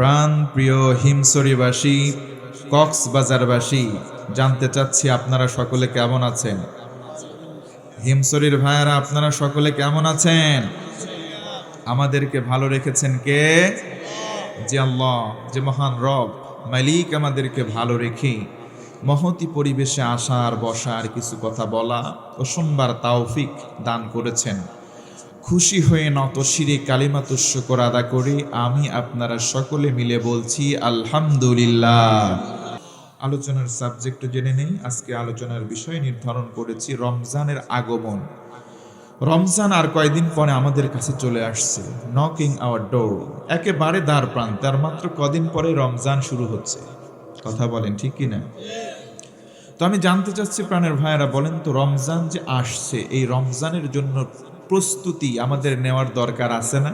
প্রাণ প্রিয় হিমছড়িবাসী, কক্সবাজারবাসী, জানতে চাচ্ছি আপনারা সকলে কেমন আছেন? হিমছড়ির ভাইয়েরা, আপনারা সকলে কেমন আছেন? আমাদেরকে ভালো রেখেছেন কে? যে আল্লাহ, যে মহান রব মালিক আমাদেরকে ভালো রেখে মহতি পরিবেশে আসার, বসার, কিছু কথা বলা ও শুনবার তৌফিক দান করেছেন। খুশি হয়ে নত শিরে কালিমাতুশ শুকর আদা করে আমি আপনারা সকলে মিলে বলছি আলহামদুলিল্লাহ। আলোচনার সাবজেক্ট জেনে নেই। আজকে আলোচনার বিষয় নির্ধারণ করেছি রমজানের আগমন। রমজান আর কয়দিন পরে আমাদের কাছে চলে আসছে, নকিং আওয়ার ডোর, একেবারে দ্বার প্রান্তে। আর মাত্র কদিন পরে রমজান শুরু হচ্ছে। কথা বলেন ঠিক কিনা? তো আমি জানতে চাচ্ছি প্রাণের ভাইয়েরা, বলেন তো, রমজান যে আসছে, এই রমজানের জন্য প্রস্তুতি আমাদের নেওয়ার দরকার আছে না?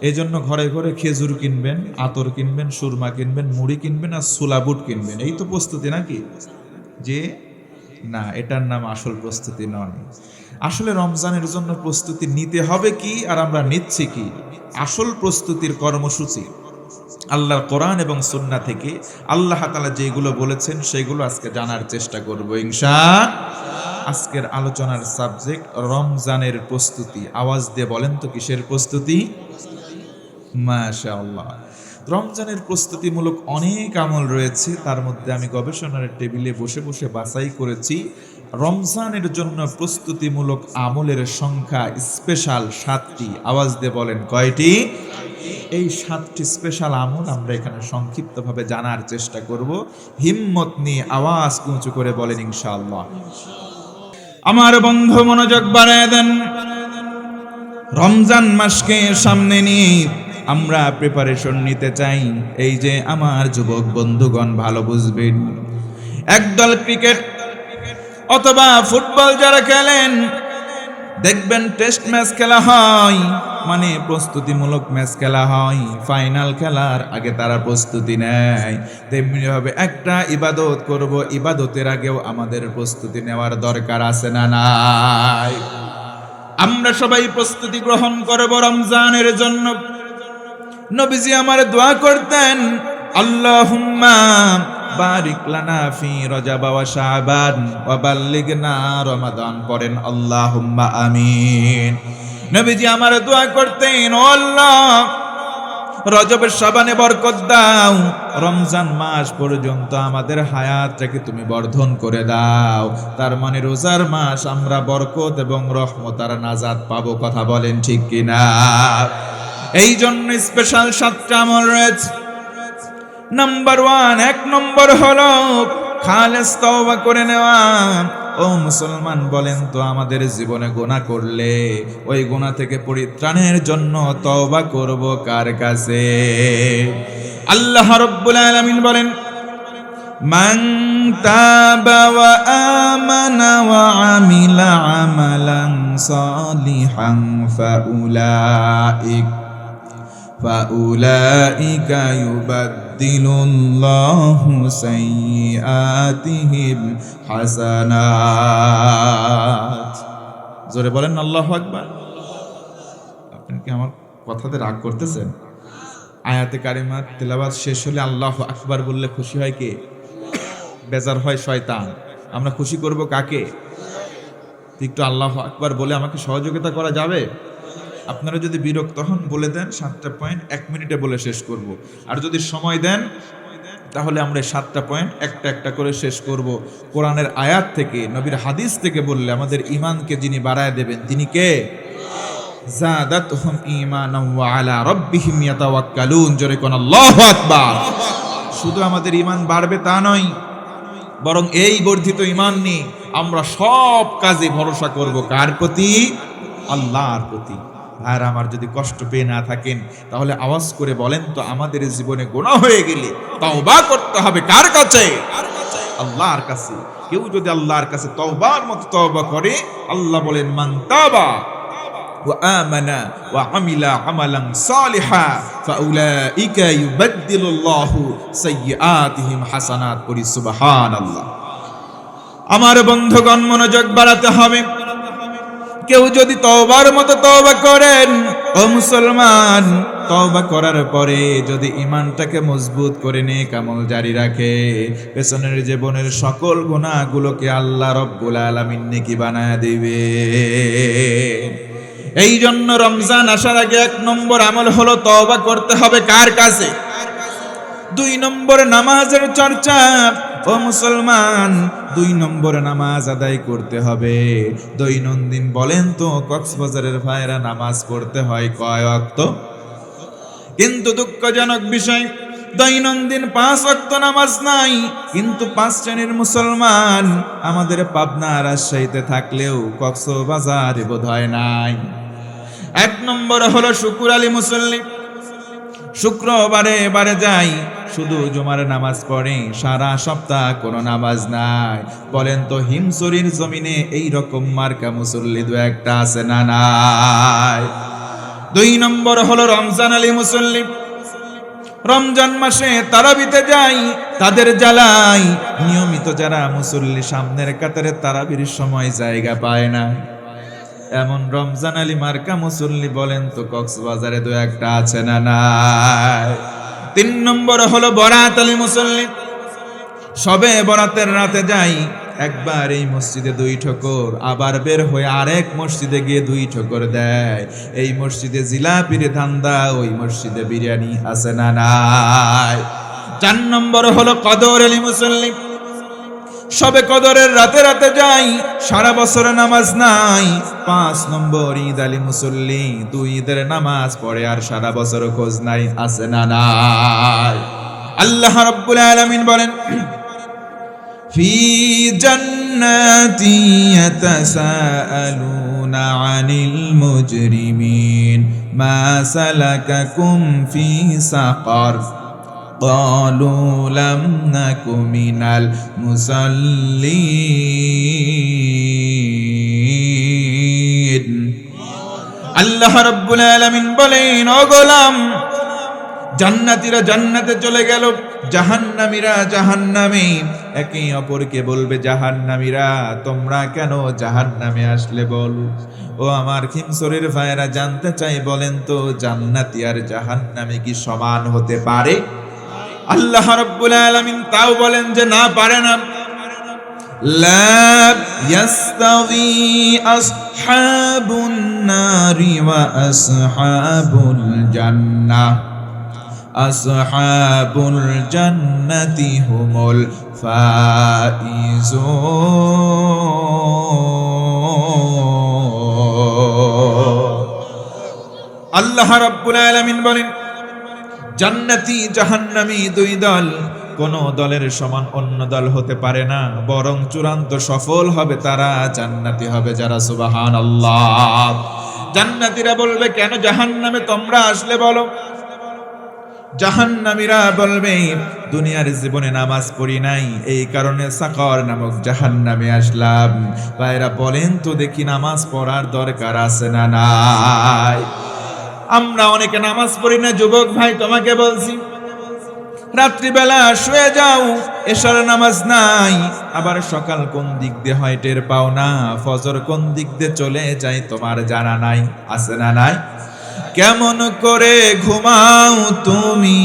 এই জন্য ঘরে ঘরে খেজুর কিনবেন, আতর কিনবেন, সুরমা কিনবেন, মুড়ি কিনবেন আর সুলাবুট কিনবেন। এই তো প্রস্তুতি নাকি? যে না, এটার নাম আসল প্রস্তুতি নয়। আসলে রমজানের জন্য প্রস্তুতি নিতে হবে কি, আর আমরা নিচ্ছি কি? আসল প্রস্তুতির কর্মসূচি আল্লাহর কোরআন এবং সুন্নাহ থেকে আল্লাহ তাআলা যেগুলো বলেছেন সেগুলো আজকে জানার চেষ্টা করব ইনশাআল্লাহ। আজকের আলোচনার সাবজেক্ট রমজানের প্রস্তুতি। আওয়াজ দিয়ে বলেন তো, কিসের প্রস্তুতি? মাশাআল্লাহ। রমজানের প্রস্তুতিমূলক অনেক আমল রয়েছে, তার মধ্যে আমি গবেষণার টেবিলে বসে বসে বাছাই করেছি রমজানের জন্য প্রস্তুতিমূলক আমলের সংখ্যা স্পেশাল 7টি। আওয়াজ দিয়ে বলেন কয়টি? এই 7টি স্পেশাল আমল আমরা এখানে সংক্ষিপ্তভাবে জানার চেষ্টা করব। হিম্মত নিয়ে আওয়াজ উঁচু করে বলেন ইনশাআল্লাহ। আমার বন্ধু মনোযোগ বাড়ায় দেন। রমজান মাসকে সামনে নিয়ে আমরা প্রিপারেশন নিতে চাই। এই যে আমার যুবক বন্ধুগণ ভালো বুঝবেন, একদল ক্রিকেট অথবা ফুটবল যারা খেলেন, দেখবেন টেস্ট ম্যাচ খেলা হয়, মানে প্রস্তুতিমূলক ম্যাচ খেলা হয়। ফাইনাল খেলার আগে তারা প্রস্তুতি নেয়। তেমনি ভাবে একটা ইবাদত করব, ইবাদতের আগেও আমাদের প্রস্তুতি নেওয়ার দরকার আছে না নাই? আমরা সবাই প্রস্তুতি গ্রহণ করব রমজানের জন্য। নবীজি আমার দোয়া করতেন, আল্লাহুম্মা বারিক লানা ফি রজব ওয়া শাবান ওয়া বাল্লিগনা রমাদান। পড়েন আল্লাহুম্মা আমিন। নবীজি আমার দোয়া করতেন, ও আল্লাহ, রজবের শাবানে বরকত দাও, রমজান মাস পর্যন্ত আমাদের হায়াতটাকে তুমি বর্ধন করে দাও। তার মানে রোজার মাস আমরা বরকত এবং রহমত আর নাজাত পাবো। কথা বলেন ঠিক কিনা? এই জন্য স্পেশাল 7টা আমল রয়েছে। নাম্বার 1, 1 নম্বর হলো খালেস তওবা করে নেওয়া। ও মুসলমান, বলেন তো, আমাদের জীবনে গুনাহ করলে ওই গুনাহ থেকে পরিত্রাণের জন্য তওবা করব কার কাছে? আল্লাহ রাব্বুল আলামিন বলেন, মান তাবা ওয়া আমানা ওয়া আমিলা আমালান সালিহান ফাউলাইকা ইউবাদদিলুল্লাহু সাইয়্যাতিহিম হাসানাত। জোরে বলেন আল্লাহু আকবার। আপনি কি আমার কথাতে রাগ করতেছেন? আয়াতে কারিমার তেলাওয়াত শেষ হলে আল্লাহু আকবার বললে খুশি হয় কে? বেজার হয় শয়তান। আমরা খুশি করব কাকে? একটু আল্লাহু আকবার বলে আমাকে সহযোগিতা করা যাবে? আপনারা যদি বিরক্ত হন বলে দেন 7টা পয়েন্ট 1 মিনিটে বলে শেষ করব। আর যদি সময় দেন তাহলে আমরা 7টা পয়েন্ট একটা একটা করে শেষ করব। কোরআনের আয়াত থেকে, নবীর হাদিস থেকে বললে আমাদের ঈমানকে যিনি বাড়ায় দেবেন তিনি কে? যাদাতহুম ঈমানান ওয়া আলা রাব্বিহিম ইয়াতাওয়াক্কালুন। জোরে কোন আল্লাহু আকবার। শুধু আমাদের ঈমান বাড়বে তা নয়, বরং এই বর্ধিত ঈমান নিয়ে আমরা সব কাজে ভরসা করব কার প্রতি? আল্লাহর প্রতি। আর আমার যদি কষ্ট পেয়ে না থাকেন তাহলে আওয়াজ করে বলেন তো, আমাদের জীবনে গুনাহ হয়ে গেলে তওবা করতে হবে কার কাছে? আল্লাহর কাছে। কেউ যদি আল্লাহর কাছে তওবার মতো তওবা করে, আল্লাহ বলেন, মান তাবা ওয়া আমানা ওয়া আমিলা আমালান সালিহা ফাউলাইকা ইউবাদদিলুল্লাহু সাইয়্যাতিহিম হাসানাত। পড়ি সুবহানাল্লাহ। আমার বন্ধুগণ মনোযোগ বাড়াতে হবে। কেউ যদি তওবার মতো তওবা করেন, ও মুসলমান, তওবা করার পরে যদি ঈমানটাকে মজবুত করে নেক আমল জারি রাখে, পেছনের জীবনের সকল গুনাহগুলোকে আল্লাহ রাব্বুল আলামিন নেকি বানায় দিবে। এই জন্য রমজান আসার আগে 1 নম্বর আমল হলো তওবা করতে হবে কার কাছে? 2 নম্বর নামাজের চর্চা। ও মুসলমান, 2 নম্বর নামাজ আদায় করতে হবে। দৈনন্দিন বলেন তো কক্সবাজারের ভাইরা নামাজ পড়তে হয় কয় ওয়াক্ত? কিন্তু দুঃখজনক বিষয়, দৈনন্দিন 5 ওয়াক্ত নামাজ নাই, কিন্তু 5 শ্রেণীর মুসলমান আমাদের পাবনা রাজশাহীতে থাকলেও কক্সবাজারে বোধহয় নাই। 1 নম্বর হলো শুকুর আলী মুসল্লি। শুক্রবারে বারে যাই, শুধু জুমার নামাজ পড়ে, সারা সপ্তাহ কোনো নামাজ নাই। বলেন তো হিমসরির জমিনে এই রকম মার্কা মুসল্লি 2-1টা আছে না নাই? 2 নম্বর হলো রমজান আলী মুসল্লি। রমজান মাসে তারাবিতে যাই, তাদের জ্বালাই নিয়মিত যারা মুসল্লি সামনের কাতারে তারাবির সময় জায়গা পায় না, এমন রমজান আলী মার্কা মুসল্লি বলেন তো কক্সবাজারে 2-1টা আছে না নাই? 3 নম্বর হলো বরাত আলী মুসল্লি। সবে বরাতের রাতে যাই, একবার এই মসজিদে 2 ঠোকর, আবার বের হয়ে আরেক মসজিদে গিয়ে 2 ঠোকর দেয়। এই মসজিদে জিলাপির ধান্দা, ওই মসজিদে বিরিয়ানি আছে না নাই? 4 নম্বর হলো কদর আলী মুসল্লি। সবে কদরের রাতে রাতে যাই, সারা বছর নামাজ নাই। 5 নম্বর ঈদ আলী মুসল্লি, 2 ঈদের নামাজ পড়ে আর সারা বছর খোঁজ নাই, আছে না নাই? আল্লাহ রাব্বুল আলামিন বলেন, ফি জান্নাতি ইয়াতাসাআলুনা আনিল মুজরিমিন মা সালাকাকুম ফি সাকার قالوا لم نك من المصلين। আল্লাহ রাব্বুল আলামিন বলেন, ও গোলাম, জান্নাতীরা জান্নাতে চলে গেল, জাহান্নামীরা জাহান্নামে। একে অপরকে বলবে, জাহান্নামীরা তোমরা কেন জাহান্নামে আসলে বল। ও আমার খিমসরের ভাইয়েরা জানতে চাই, বলেন তো জান্নাতি আর জাহান্নামী কি সমান হতে পারে? আল্লাহ রাব্বুল আলামিন তাও বলেন যে না, পারে না। লা ইয়াস্তাগি আসহাবুন নারি ওয়া আসহাবুল জান্নাহ, আসহাবুল জান্নাতি হুমুল ফাইজুন। আল্লাহ রাব্বুল আলামিন বলেন, জান্নাতি জাহান্নামী 2 দল, কোন দলের সমান অন্য দল হতে পারে না, বরং চূড়ান্ত সফল হবে তারা, জান্নাতি হবে যারা। সুবহানাল্লাহ। জান্নাতীরা বলবে, কেন জাহান্নামে তোমরা আসলে বলো? জাহান্নামীরা বলবে, দুনিয়ার জীবনে নামাজ পড়ি নাই, এই কারণে সাকর নামক জাহান্নামে আসলাম। ভাইরা বলেন তো দেখি, নামাজ পড়ার দরকার আছে না নাই? আমরা অনেকে নামাজ পড়ি না। যুবক ভাই, তোমাকে বলছি, রাত্রিবেলা শুয়ে যাও, এশার নামাজ নাই, আবার সকাল কোন দিক দিয়ে হয় টের পাও না, ফজর কোন দিক দিয়ে চলে যায় তোমার জানা নাই, আছে না নাই? কেমন করে ঘুমাও তুমি,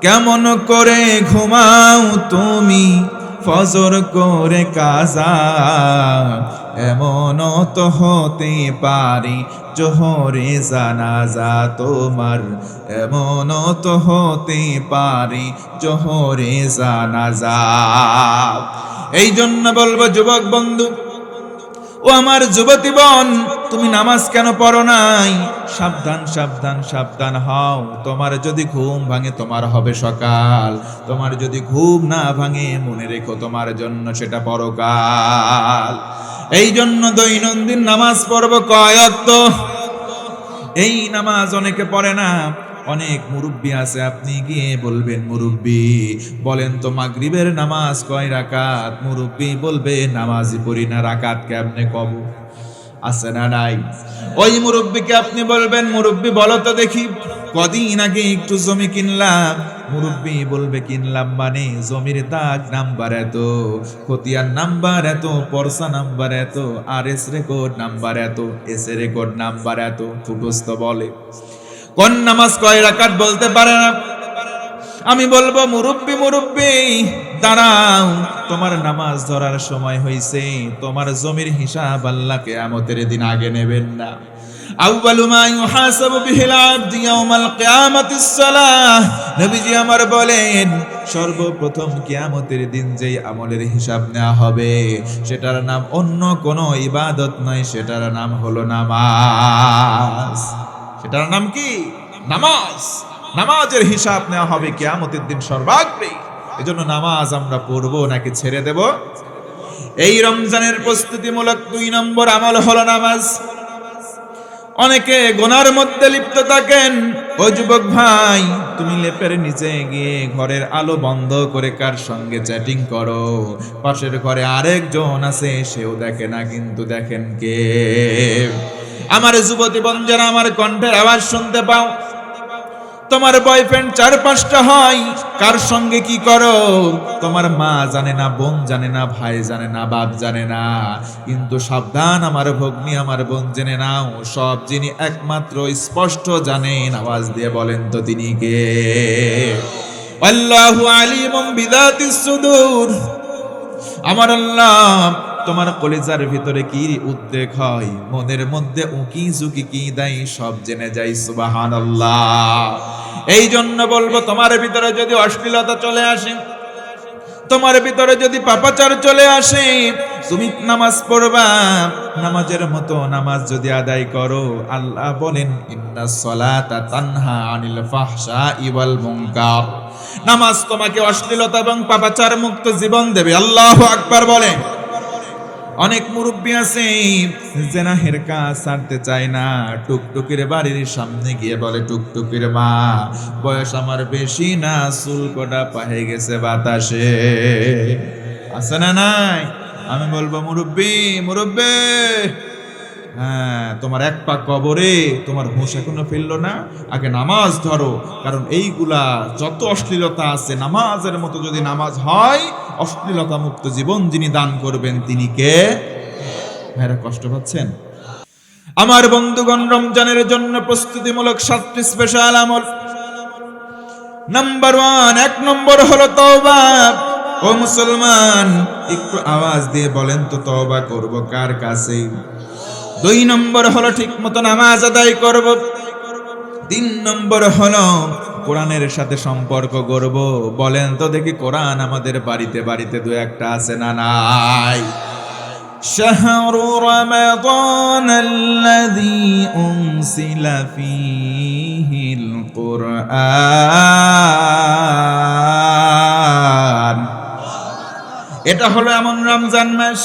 কেমন করে ঘুমাও তুমি, ফজর করে কাজা, এমন তো হতে পারে জোহরে জানাজা তোমার, এমন তো হতে পারে জোহরে জানাজা। এই জন্য বলবো যুবক বন্ধু, ও আমার যুবতী বোন, তুমি নামাজ কেন পড়ো নাই? সাবধান সাবধান সাবধান হও। তোমার যদি ঘুম ভাঙে তোমার হবে সকাল, তোমার যদি ঘুম না ভাঙে মনে রেখো তোমার জন্য সেটা পরকাল। এই জন্য দৈনন্দিন নামাজ পড়বো কয় ওয়াক্ত? এই নামাজ অনেকে পড়ে না। অনেক মুরব্বি আছে, আপনি গিয়ে বলবেন, মুরব্বি বলেন তো মাগরিবের নামাজ কয় রাকাত? মুরব্বি বলবে, নামাজই পড়ি না, রাকাত কেমনে কব? আছে না নাই? ওই মুরব্বিকে আপনি বলবেন, মুরব্বি বলো তো দেখি কদিন আগে একটু জমি কিনলাম, মুরব্বী বলবে কিনলাম মানে জমির দাগ নাম্বার এত, খতিয়ান নাম্বার এত, পরসা নাম্বার এত, আর এস রেকর্ড নাম্বার এত, এস রেকর্ড নাম্বার এত। ফুটস্থ বলে কোন নামাজ কয় রাকাত বলতে পারে না। আমি বলবো মুরব্বী মুরব্বী দাঁড়াও, তোমার নামাজ ধরার সময় হইছে, তোমার জমির হিসাব আল্লাহ কিয়ামতের দিন আগে নেবেন না। আউয়ালু মা ইউহাসাবু বিহিল আবদু ইয়াউমাল কিয়ামাতিস সালাহ, নবীজি আমার বলেন সর্বপ্রথম কিয়ামতের দিন যেই আমলের হিসাব নেওয়া হবে সেটার নাম অন্য কোনো ইবাদত নয়, সেটার নাম হলো নামাজ। সেটার নাম কি? নামাজ। নামাজের হিসাব নেওয়া হবে কিয়ামতের দিন সর্বাগ্রে। এজন্য নামাজ আমরা পড়বো নাকি ছেড়ে দেব? এই রমজানের প্রস্তুতিমূলক 2 নম্বর আমল হলো নামাজ। অনেকে গুনার মধ্যে লিপ্ত থাকেন। ও যুবক ভাই, তুমি লেপের নিচে গিয়ে ঘরের আলো বন্ধ করে কার সঙ্গে চ্যাটিং করো, পাশের ঘরে আরেকজন আছে সেও দেখে না, কিন্তু দেখেন কে? আমার যুবতী বন্ধুরা, আমার কণ্ঠের আওয়াজ শুনতে পাও? তোমার বয়ফ্রেন্ড 4-5টা হয়, কার সঙ্গে কি করো তোমার মা জানে না, বোন জানে না, ভাই জানে না, বাপ জানে না। কিন্তু সাবধান আমার ভগ্নী, আমার বোন, জেনে নাও সব যিনি একমাত্র স্পষ্ট জানেন, আওয়াজ দিয়ে বলেন তো তিনি কে? আল্লাহু আলিমুম বিযাতিস সুদূর। আমার আল্লাহ তোমার কলিজার ভিতরে কি উদ্বেগ হয়, মনের মধ্যে উকি ঝুঁকি কি দেয়, সব জেনে যাই। সুবহানাল্লাহ। এই জন্য বলবো, তোমার ভিতরে যদি অশ্লীলতা চলে আসে, তোমার ভিতরে যদি পাপাচার চলে আসে, তুমি নামাজ পড়বা, নামাজের মতো নামাজ যদি আদায় করো, আল্লাহ বলেন ইন্নাস সালাতা তানহা আনিল ফাহশাই ওয়াল মুনকার। নামাজ তোমাকে অশ্লীলতা এবং পাপাচার মুক্ত জীবন দেবে। আল্লাহু আকবার বলেন। অনেক মুরব্বী আছে জেনাহের কাজ ছাড়তে চায় না, টুকটুকির বাড়ির সামনে গিয়ে বলে, টুকটুকির মা বয়স আমার বেশি না, চুল কোটা পাহে গেছে বাতাসে। আছে না নাই? আমি বলবো মুরব্বী মুরব্বী, হ্যাঁ, তোমার এক পা কবরে, তোমার হুঁশ এখনো ফিরলো না, আগে নামাজ ধরো। কারণ এইগুলা যত অশ্লীলতা আছে, নামাজের মতো যদি নামাজ হয়, অশ্লীলতা মুক্ত জীবন যিনি দান করবেন তিনি কে? ভাইরা কষ্ট পাচ্ছেন? আমার বন্ধুগণ, রমজানের জন্য প্রস্তুতিমূলক 7টি স্পেশাল আমল। নাম্বার 1, 1 নম্বর হলো তওবা। ও মুসলমান, একটু আওয়াজ দিয়ে বলেন তো তওবা করব কার কাছে? 2 নম্বর হলো ঠিক মতো নামাজ আদায় করব। 3 নম্বর হলো কোরআনের সাথে সম্পর্ক গড়ব। বলেন তো দেখি, কোরআন আমাদের বাড়িতে বাড়িতে 2-1টা আছে না নাই? শাহরু রমাদানাল্লাযী উনসিলা ফীহিল কুরআন। এটা হলো এমন রমজান মাস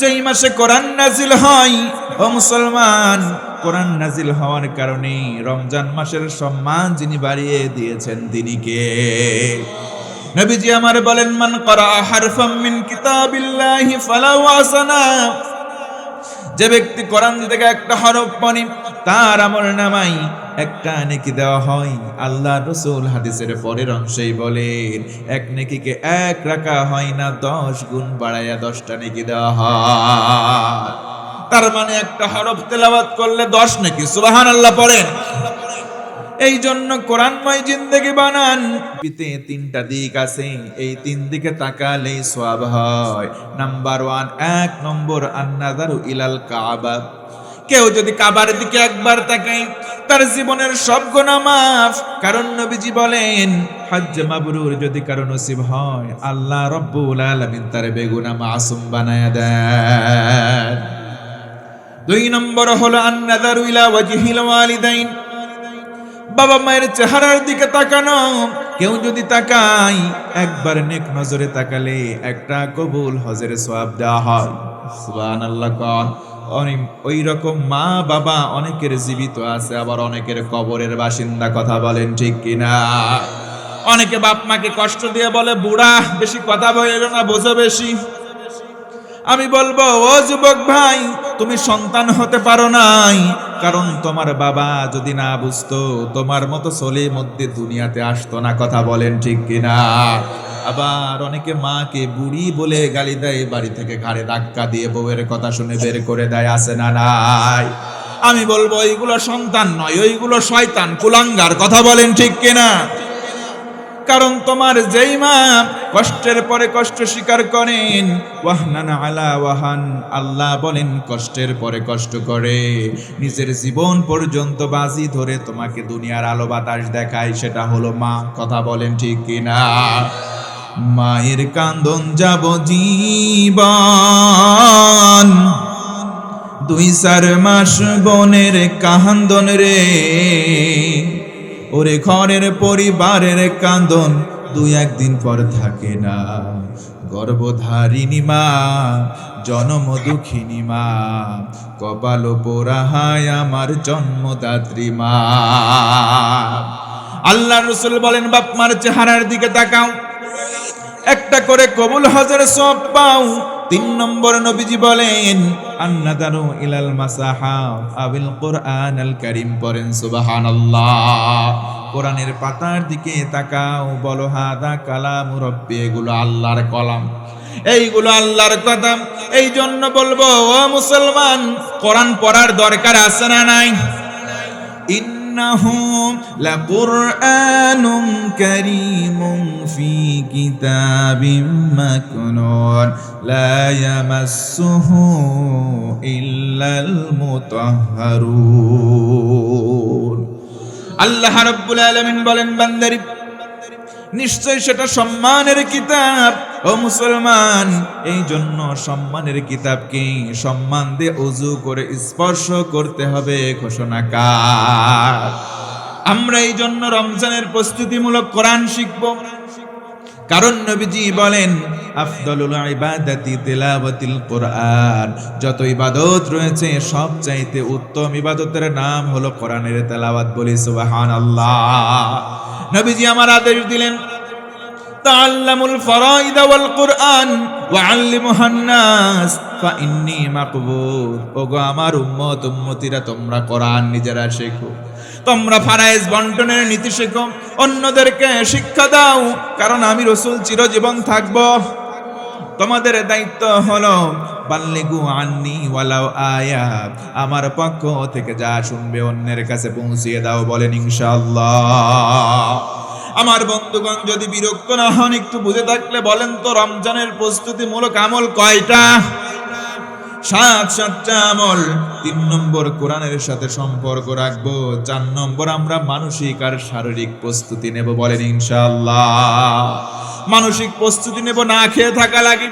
যেই মাসে কোরআন নাজিল হয়। ও মুসলমান, কোরআন নাজিল হওয়ার কারণে রমজান মাসের সম্মান যিনি বাড়িয়ে দিয়েছেন তিনি কে? নবীজি আমার বলেন, মান ক্বারা হারফাম মিন কিতাবিল্লাহি ফালাহু হাসানা। যে ব্যক্তি কোরআন থেকে একটা হরফ পড়ে, তার আমলনামায় একটা নেকি দেওয়া হয়। আল্লাহ রাসূল হাদিসের পরের অংশেই বলেন, এক নেকিকে 1 রাখা হয় না, 10 গুণ বাড়ায়া 10টা নেকি দেওয়া হয়। তার মানে একটা হরফ তেলাওয়াত করলে 10 নেকি। সুবহানাল্লাহ পড়েন। এই জন্য কোরআনময় জিন্দেগি বানান। পিতে 3টা দিক আছে, এই 3 দিকে তাকালেই সওয়াব হয়। নাম্বার 1, 1 নম্বর আন-নাযারু ইলাল কাবা। কেউ যদি কাবার দিকে একবার তাকায়, তার জীবনের সব গুনাহ মাফ। কারণ নবীজি বলেন, হজ্জ মাবরুর যদি কারো নসিব হয়, আল্লাহ রাব্বুল আলামিন তার বেগুনাহ মাসুম বানায়া দেন। 2 নম্বর হলো আন-নাযারু ইলা ওয়াজহিল ওয়ালিদাইন। বাবা মায়ের চেহারার দিকে তাকানো। কেউ যদি তাকায়, একবার নেক নজরে তাকালে একটা কবুল হজের সওয়াব দেওয়া হয়। সুবহানাল্লাহ। কোন ওই রকম মা বাবা অনেকের জীবিত আছে, আবার অনেকের কবরের বাসিন্দা। কথা বলেন ঠিক কিনা? অনেকে বাপ মাকে কষ্ট দিয়ে বলে, বুড়া বেশি কথা বলে না, বোঝো বেশি। আমি বলবো, ও যুবক ভাই, তুমি সন্তান হতে পারো নাই, কারণ তোমার বাবা যদি না বুঝতো তোমার মতো ছেলের মধ্যে দুনিয়াতে আসতো না। কথা বলেন ঠিক কিনা? আবার অনেকে মাকে বুড়ি বলে গালি দেয়, বাড়ি থেকে ঘাড়ে ধাক্কা দিয়ে বউয়ের কথা শুনে বের করে দেয়, আছে না নাই? আমি বলবো এইগুলো সন্তান নয়, ওইগুলো শয়তান, কুলাঙ্গার। কথা বলেন ঠিক কিনা? কারণ তোমার যেই মা কষ্টের পরে কষ্ট স্বীকার করেন, ওয়াহনান আলা ওয়াহান, আল্লাহ বলেন কষ্টের পরে কষ্ট করে, নিজের জীবন পর্যন্ত বাজি ধরে তোমাকে দুনিয়ার আলো বাতাস দেখায়, সেটা হলো মা। কথা বলেন ঠিক কিনা? মায়ের কান্দন যাব জীবন, 2-4 মাস বোনের কান্দন রে, ওরে ঘরের পরিবারের কান্দন 2-1 দিন পর থাকে না। গর্ভধারিণী মা, জনম দুঃখিনী মা, কপাল পোড়াহায় আমার জন্মদাত্রী মা। আল্লাহ রাসূল বলেন বাপ মার চেহারার দিকে তাকাও, একটা করে কবুল হজের সওয়াব পাও। 3 নম্বর নবীজি বলেন আন্নাদারু ইলাল মাসাহাফ আবিল কুরআনাল কারীম, পড়েন সুবহানাল্লাহ। কোরআনের পাতার দিকে তাকাও, বলো হাদা কালামু রাব্বি, এগুলো আল্লাহর কলাম, এইগুলো আল্লাহর কথা। এই জন্য বলবো ও মুসলমান, কোরআন পড়ার দরকার আছে না নাই? ইন্নাহু লাকুরআনুম কারীমুম ফি কিতাবিম মাকনুন লা ইয়ামাসসুহু ইল্লাল মুতাহহারুন। আল্লাহ রাব্বুল আলামিন বলেন বান্দারে, নিশ্চয় সেটা সম্মানের কিতাব। ও মুসলমান, এই জন্য সম্মানের কিতাবকে সম্মান দিয়ে ওযু করে স্পর্শ করতে হবে। ঘোষণা কার? আমরা এই জন্য রমজানের প্রস্তুতিমূলক কোরআন শিখব, কারণ নবীজি বলেন আফদালুল ইবাদাতি তিলাওয়াতুল কোরআন, যত ইবাদত রয়েছে সবচাইতে উত্তম ইবাদতের নাম হলো কোরআনের তেলাওয়াত। বলি সুবহানাল্লাহ। নবীজি আমার আদেশ দিলেন তাআল্লামুল ফারাইদ ওয়াল কুরআন ওয়া আল্লিমুহান নাস ফাইন্নী মাকবুর। ওগো আমার উম্মত উম্মতিরা, তোমরা কোরআন নিজেরা শেখো, তোমরা ফারায়েজ বন্টনের নীতি শেখো, অন্যদেরকে শিক্ষা দাও, কারণ আমি রাসূল চিরজীবন থাকব। তোমাদের দায়িত্ব হলো বাল্লিগু আন্নি ওয়ালাউ আয়া, আমার পক্ষ থেকে যা শুনবে অন্যের কাছে পৌঁছিয়ে দাও। বলেন ইনশাআল্লাহ। আমার বন্ধুগণ, যদি বিরক্ত না হন, একটু বুঝে থাকলে বলেন তো, রমজানের প্রস্তুতিমূলক আমল কয়টা? 7টা আমল। 3 নম্বর কোরআনের সাথে সম্পর্ক রাখবো। 4 নম্বর আমরা মানসিক আর শারীরিক প্রস্তুতি নেব। বলেন ইনশাআল্লাহ। মানসিক প্রস্তুতি নেব, না খেয়ে থাকা লাগে।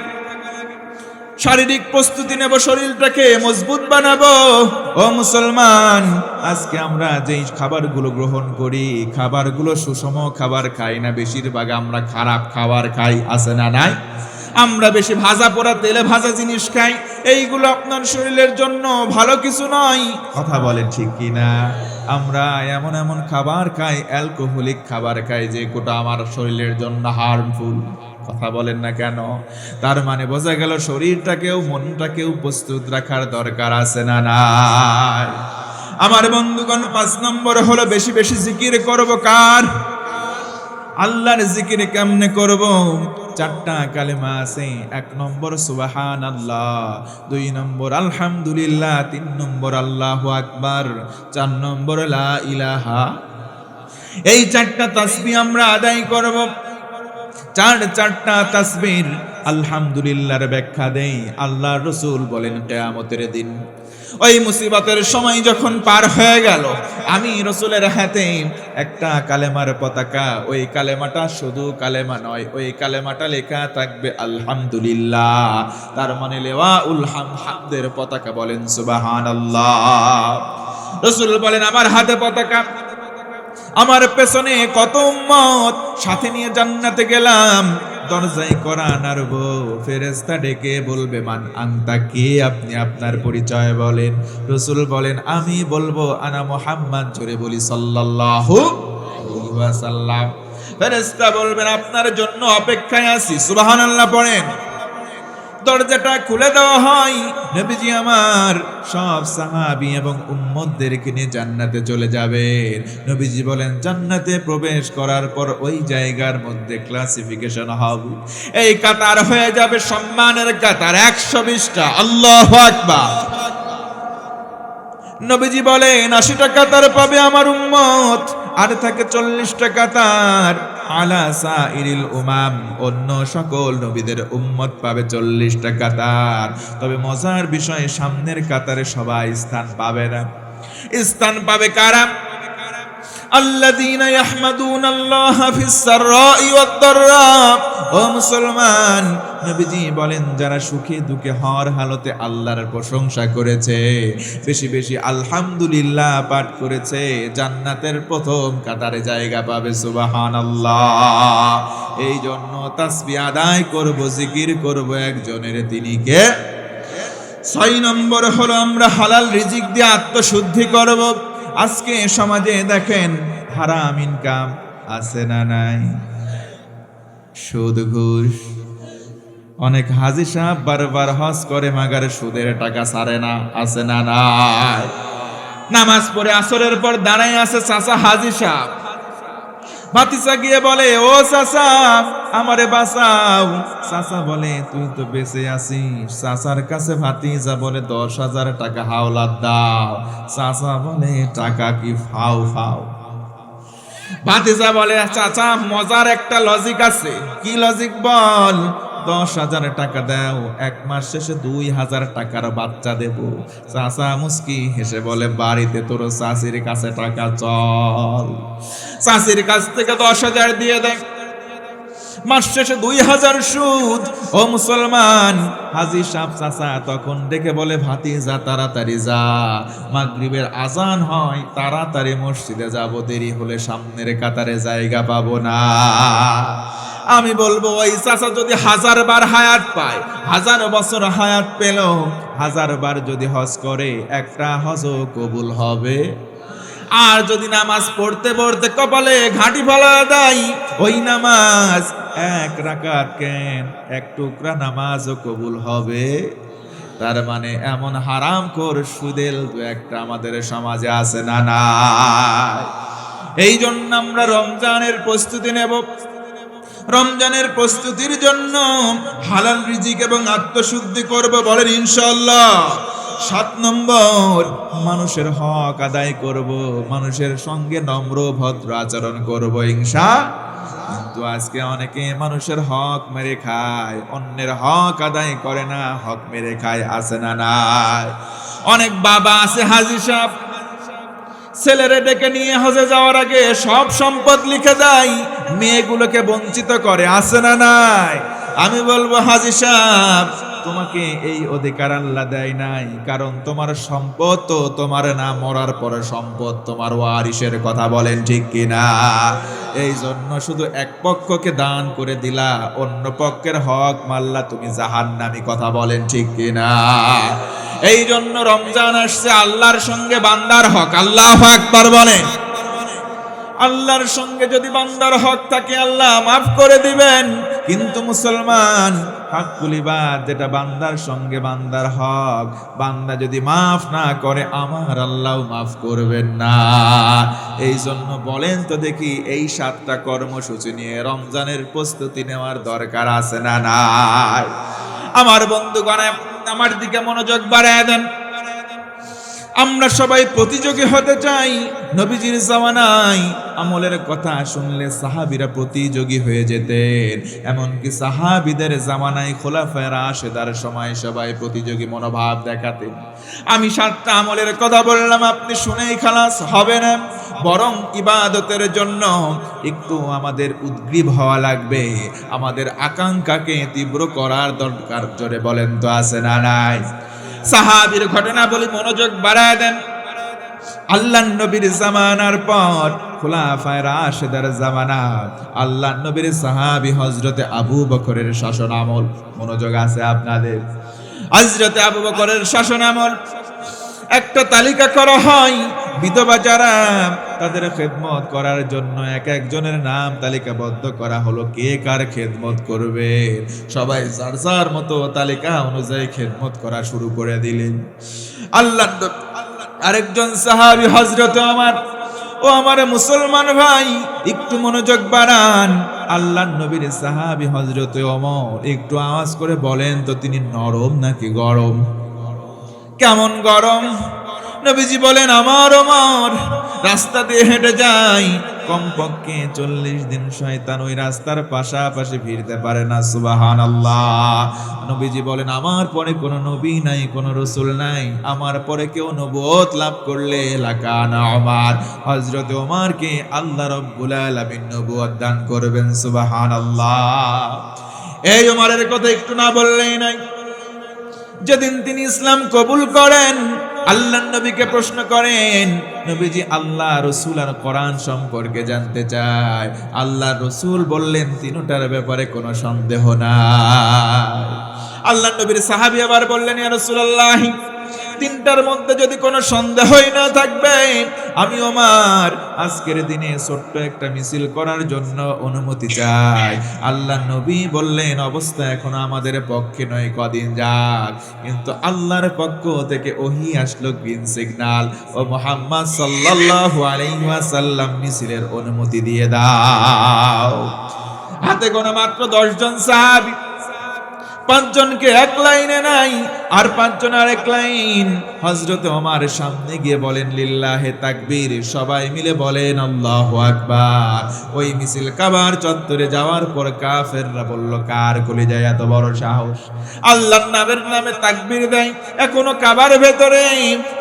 শারীরিক প্রস্তুতি নেব, শরীরটাকে মজবুত বানাবো। ও মুসলমান, আজকে আমরা যেই খাবারগুলো গ্রহণ করি, খাবারগুলো সুষম খাবার খাই না, বেশিরভাগ আমরা খারাপ খাবার খাই, আছে না নাই? আমরা বেশি ভাজা পোড়া তেলে ভাজা জিনিস খাই, এইগুলো আপনার শরীরের জন্য ভালো কিছু নয়। কথা বলে ঠিক কিনা? আমরা এমন এমন খাবার খাই, অ্যালকোহলিক খাবার খাই, যে কোটা আমার শরীরের জন্য হার্মফুল। কথা বলেন না কেন? তার মানে বোঝা গেল শরীরটাকেও মনটাকেও প্রস্তুত রাখার দরকার আছে না নাই? আমার বন্ধুগণ, 5 নম্বর হলো বেশি বেশি জিকির করব। কার? আল্লাহর জিকির কেমনে করব? 4টা কালেমা আছে। 1 নম্বর সুবহানাল্লাহ, 2 নম্বর আলহামদুলিল্লাহ, 3 নম্বর আল্লাহু আকবার, 4 নম্বর লা ইলাহা। এই 4টা তাসবিহ আমরা আদায় করব। 4টা তাসবিহ আলহামদুলিল্লাহর ব্যাখ্যা দেই। আল্লাহর রাসূল বলেন কিয়ামতের দিন ওই মুসিবতের সময় যখন পার হয়ে গেল, আমি রাসূলের হাতে একটা কালেমার পতাকা, ওই কালেমাটা শুধু কালেমা নয়, ওই কালেমাটা লেখা থাকবে আলহামদুলিল্লাহ। তার মানে লিওয়াউল হামদের পতাকা। বলেন সুবহানাল্লাহ। রাসূল বলেন আমার হাতে পতাকা, আমার পেছনে কত উম্মত, সাথে নিয়ে জান্নাতে গেলাম। দরজায় করা নাড়বো, ফেরেশতা ডেকে বলবে মান আনতা, কে আপনি, আপনার পরিচয় বলেন। রাসূল বলেন আমি বলবো আনা মুহাম্মদ, জোরে বলি সাল্লাল্লাহু আলাইহি ওয়াসাল্লাম। ফেরেশতা বলবেন আপনার জন্য অপেক্ষায় আছি। সুবহানাল্লাহ পড়েন। দরজাটা খুলে দেওয়া হয়, নবীজি আমার সব সাহাবী এবং উম্মতদেরকে নিয়ে জান্নাতে চলে যাবেন। নবীজি বলেন জান্নাতে প্রবেশ করার পর ওই জায়গার মধ্যে ক্লাসিফিকেশন হবে, এই কাতার হয়ে যাবে সম্মানের কাতার 120টা। আল্লাহু আকবার। নবীজি বলেন 80টা কাতার পাবে আমার উম্মত, আর থাকে 40টা কাতার আলা সাইরিল উমাম, অন্য সকল নবীদের উম্মত পাবে 40টা কাতার। তবে মজার বিষয় সামনের কাতারে সবাই স্থান পাবে না। স্থান পাবে কারা? আল্লাযীনা ইয়াহমাদুনাল্লাহা ফিস সাররাই ওয়াদ দাররা। ও মুসলমান, নবীজি বলেন যারা সুখে দুঃখে হর হালতে আল্লাহর প্রশংসা করেছে, বেশি বেশি আলহামদুলিল্লাহ পাঠ করেছে, জান্নাতের প্রথম কাতারে জায়গা পাবে। সুবহানাল্লাহ। এই জন্য তাসবিহ আদায় করব, জিকির করব একজনের, তিনি কে? 6 নম্বর হলো আমরা হালাল রিজিক দিয়ে আত্মশুদ্ধি করব। আজকে সমাজে দেখেন হারাম ইনকাম আছে না নাই? সুদ ঘুষ। অনেক হাজি সাহেব বারবার হজ করে মাগার সুদের টাকা ছাড়ে না, আছে না নাই? নামাজ পড়ে আসরের পর দাঁড়ায় আছে চাচা হাজি সাহেব, ভাতিজা গিয়ে বলে ও চাচা আমারে বাঁচাও। চাচা বলে তুই তো বেঁচে আছিস। চাচার কাছে ভাতিজা বলে 10,000 টাকা হাওলাত দাও। চাচা বলে টাকা কি ফাও ফাও? ভাতিজা বলে চাচা মজার একটা লজিক আছে। কি লজিক বল? 10,000 টাকা দাও, 1 মাস শেষে 2,000 টাকার বাচ্চা দেব। চাচা মুস্কি হেসে বলে বাড়িতে তোর চাচির কাছে টাকা, চল। চাচির কাছ থেকে 10,000 দিয়ে দেয়, মাস শেষে 2,000 সুদ। ও মুসলমান, হাজি সাহেব চাচা তখন ডেকে বলে ভাতিজা তাড়াতাড়ি যা, মাগরিবের আজান হয়, তাড়াতাড়ি মসজিদে যাব, দেরি হলে সামনের কাতারে জায়গা পাবো না। আমি বলবো ওই চাচা যদি 1000 বার হায়াত পায়, 1000 বছর হায়াত পেল, 1000 বার যদি হজ করে, একটা হজও কবুল হবে? আর যদি নামাজ পড়তে পড়তে কপালে ঘাঁটি ফেলা দেয়, ওই নামাজ 1 রাকাত কেন 1 টুকরা নামাজও কবুল হবে? তার মানে এমন হারামখোর সুদেল দু একটা আমাদের সমাজে আছে না নাই? এই জন্য আমরা রমজানের প্রস্তুতি নেব। রমজানের প্রস্তুতির জন্য হালাল রিজিক এবং আত্মশুদ্ধি করব, বলেন ইনশাআল্লাহ। 7 নম্বর, মানুষের হক আদায় করব, মানুষের সঙ্গে নম্র ভদ্র আচরণ করব ইনশাআল্লাহ। কিন্তু আজকে অনেকে মানুষের হক মেরে খায়, অন্যের হক আদায় করে না, হক মেরে খায়, আছে না নাই? অনেক বাবা আছে হাজি সাহেব, ছেলেরে ডেকে নিয়ে হজে যাওয়ার আগে সব সম্পদ লিখে দেয়, মেয়েগুলোকে বঞ্চিত করে, আছে না নাই? আমি বলবো হাজি সাহেব তোমাকে এই অধিকার আল্লাহ দেয় নাই, কারণ তোমার সম্পদ তো তোমার না, মরার পরে সম্পদ তোমার ওয়ারিসের, কথা বলেন ঠিক কিনা? এই জন্য শুধু এক পক্ষকে দান করে দিলা, অন্য পক্ষের হক মাল্লা, তুমি জাহান্নামী, কথা বলেন ঠিক কিনা? এই জন্য রমজান আসছে আল্লাহর সঙ্গে বান্দার হক। আল্লাহু আকবার বলেন। আল্লাহর সঙ্গে যদি বান্দার হক থাকে আল্লাহ মাফ করে দিবেন, কিন্তু মুসলমান হাক্কুল ইবাদ, যেটা বান্দার সঙ্গে বান্দার হক, বান্দা যদি মাফ না করে আমার আল্লাহ মাফ করবেন না। এই জন্য বলেন তো দেখি, এই 7টা কর্মসূচি নিয়ে রমজানের প্রস্তুতি নেওয়ার দরকার আছে না নাই? আমার বন্ধুগণ আমার দিকে মনোযোগ বাড়ায় দেন। আমরা সবাই প্রতিযোগী হতে চাই। নবীজির জামানায় আমলের কথা শুনলে সাহাবীরা প্রতিযোগী হয়ে যেতেন, এমনকি সাহাবীদের জামানায় খোলাফায়ে রাশেদার সময় সবাই প্রতিযোগী মনোভাব দেখাতেন। আমি 7টা আমলের কথা বললাম, আপনি শুনেই খালাস হবে না, বরং ইবাদতের জন্য একটু আমাদের উদ্গ্রীব হওয়া লাগবে, আমাদের আকাঙ্ক্ষাকে তীব্র করার দরকার। জোরে বলেন তো আছে না নাই? সাহাবীর ঘটনা বলি, মনোযোগ বাড়ায় দেন। আল্লাহর নবীর জামানার পর খোলাফায়ে রাশেদার জামানা, আল্লাহর নবীর সাহাবী হযরতে আবু বকরের শাসন আমল, মনোযোগ আছে আপনাদের? হযরতে আবু বকরের শাসন আমল, একটা তালিকা করা হয় বিধবা যারা, তাদের খেদমত করার জন্য এক একজনের নাম তালিকাবদ্ধ করা হলো, কে কার খেদমত করবে। সবাই যার যার মতো তালিকা অনুযায়ী খেদমত করা শুরু করে দিলেন। আল্লাহ আরেকজন সাহাবী হযরত ওমর, ও আমার মুসলমান ভাই একটু মনোযোগ বাড়ান, আল্লাহর নবীর সাহাবী হযরত ওমর, একটু আওয়াজ করে বলেন তো তিনি নরম নাকি গরম? কেমন গরম? নবীজি বলেন, আমার ওমর রাস্তা দিয়ে হেঁটে যাই, কমপক্ষে 40 দিন শয়তান ওই রাস্তার পাশাপাশি ফিরতে পারে না। সুবহানাল্লাহ। নবীজি বলেন, আমার পরে কোনো নবী নাই, কোনো রাসূল নাই, আমার পরে কেউ নবুয়ত লাভ করলে লাকানা ওমর, হযরত ওমরকে আল্লাহ রাব্বুল আলামিন নবুয়ত দান করবেন। সুবহানাল্লাহ। এই ওমরের কথা একটু না বললেই নাই। যেদিন তিনি ইসলাম কবুল করেন, আল্লাহর নবীকে প্রশ্ন করেন, নবীজি আল্লাহ রাসূল আর কোরআন সম্পর্কে জানতে চায়। আল্লাহর রাসূল বললেন, তিনটার ব্যাপারে কোনো সন্দেহ নাই। আল্লাহর নবীর সাহাবী আবার বললেন, ইয়া রাসূলুল্লাহ, তিনটার মধ্যে যদি কোনো সন্দেহই না থাকবে, আমি ওমর আজকের দিনে ছোট্ট একটা মিছিল করার জন্য অনুমতি চাই। আল্লাহ নবী বললেন, অবস্থা এখন আমাদের পক্ষে নয়, কদিন যাক, কিন্তু আল্লাহর পক্ষ থেকে ওহী আসলো, গ্রিন সিগন্যাল, ও মুহাম্মদ সাল্লাল্লাহু আলাইহি ওয়াসাল্লাম মিছিলের অনুমতি দিয়ে দাও। হাতে গোনা মাত্র 10 জন সাহাবী, 5 জনকে এক লাইনে নাই, আর 5 জন আরেক লাইন। হযরত ওমর সামনে গিয়ে বলেন, লিল্লাহে তাকবীর, সবাই মিলে বলেন আল্লাহু আকবার। ওই মিছিল কাবার চত্বরে যাওয়ার পর কাফেররা বলল, কার কলিজায় এত বড় সাহস, আল্লাহর নামে তাকবীর দেয়। এখনো কাবার ভেতরে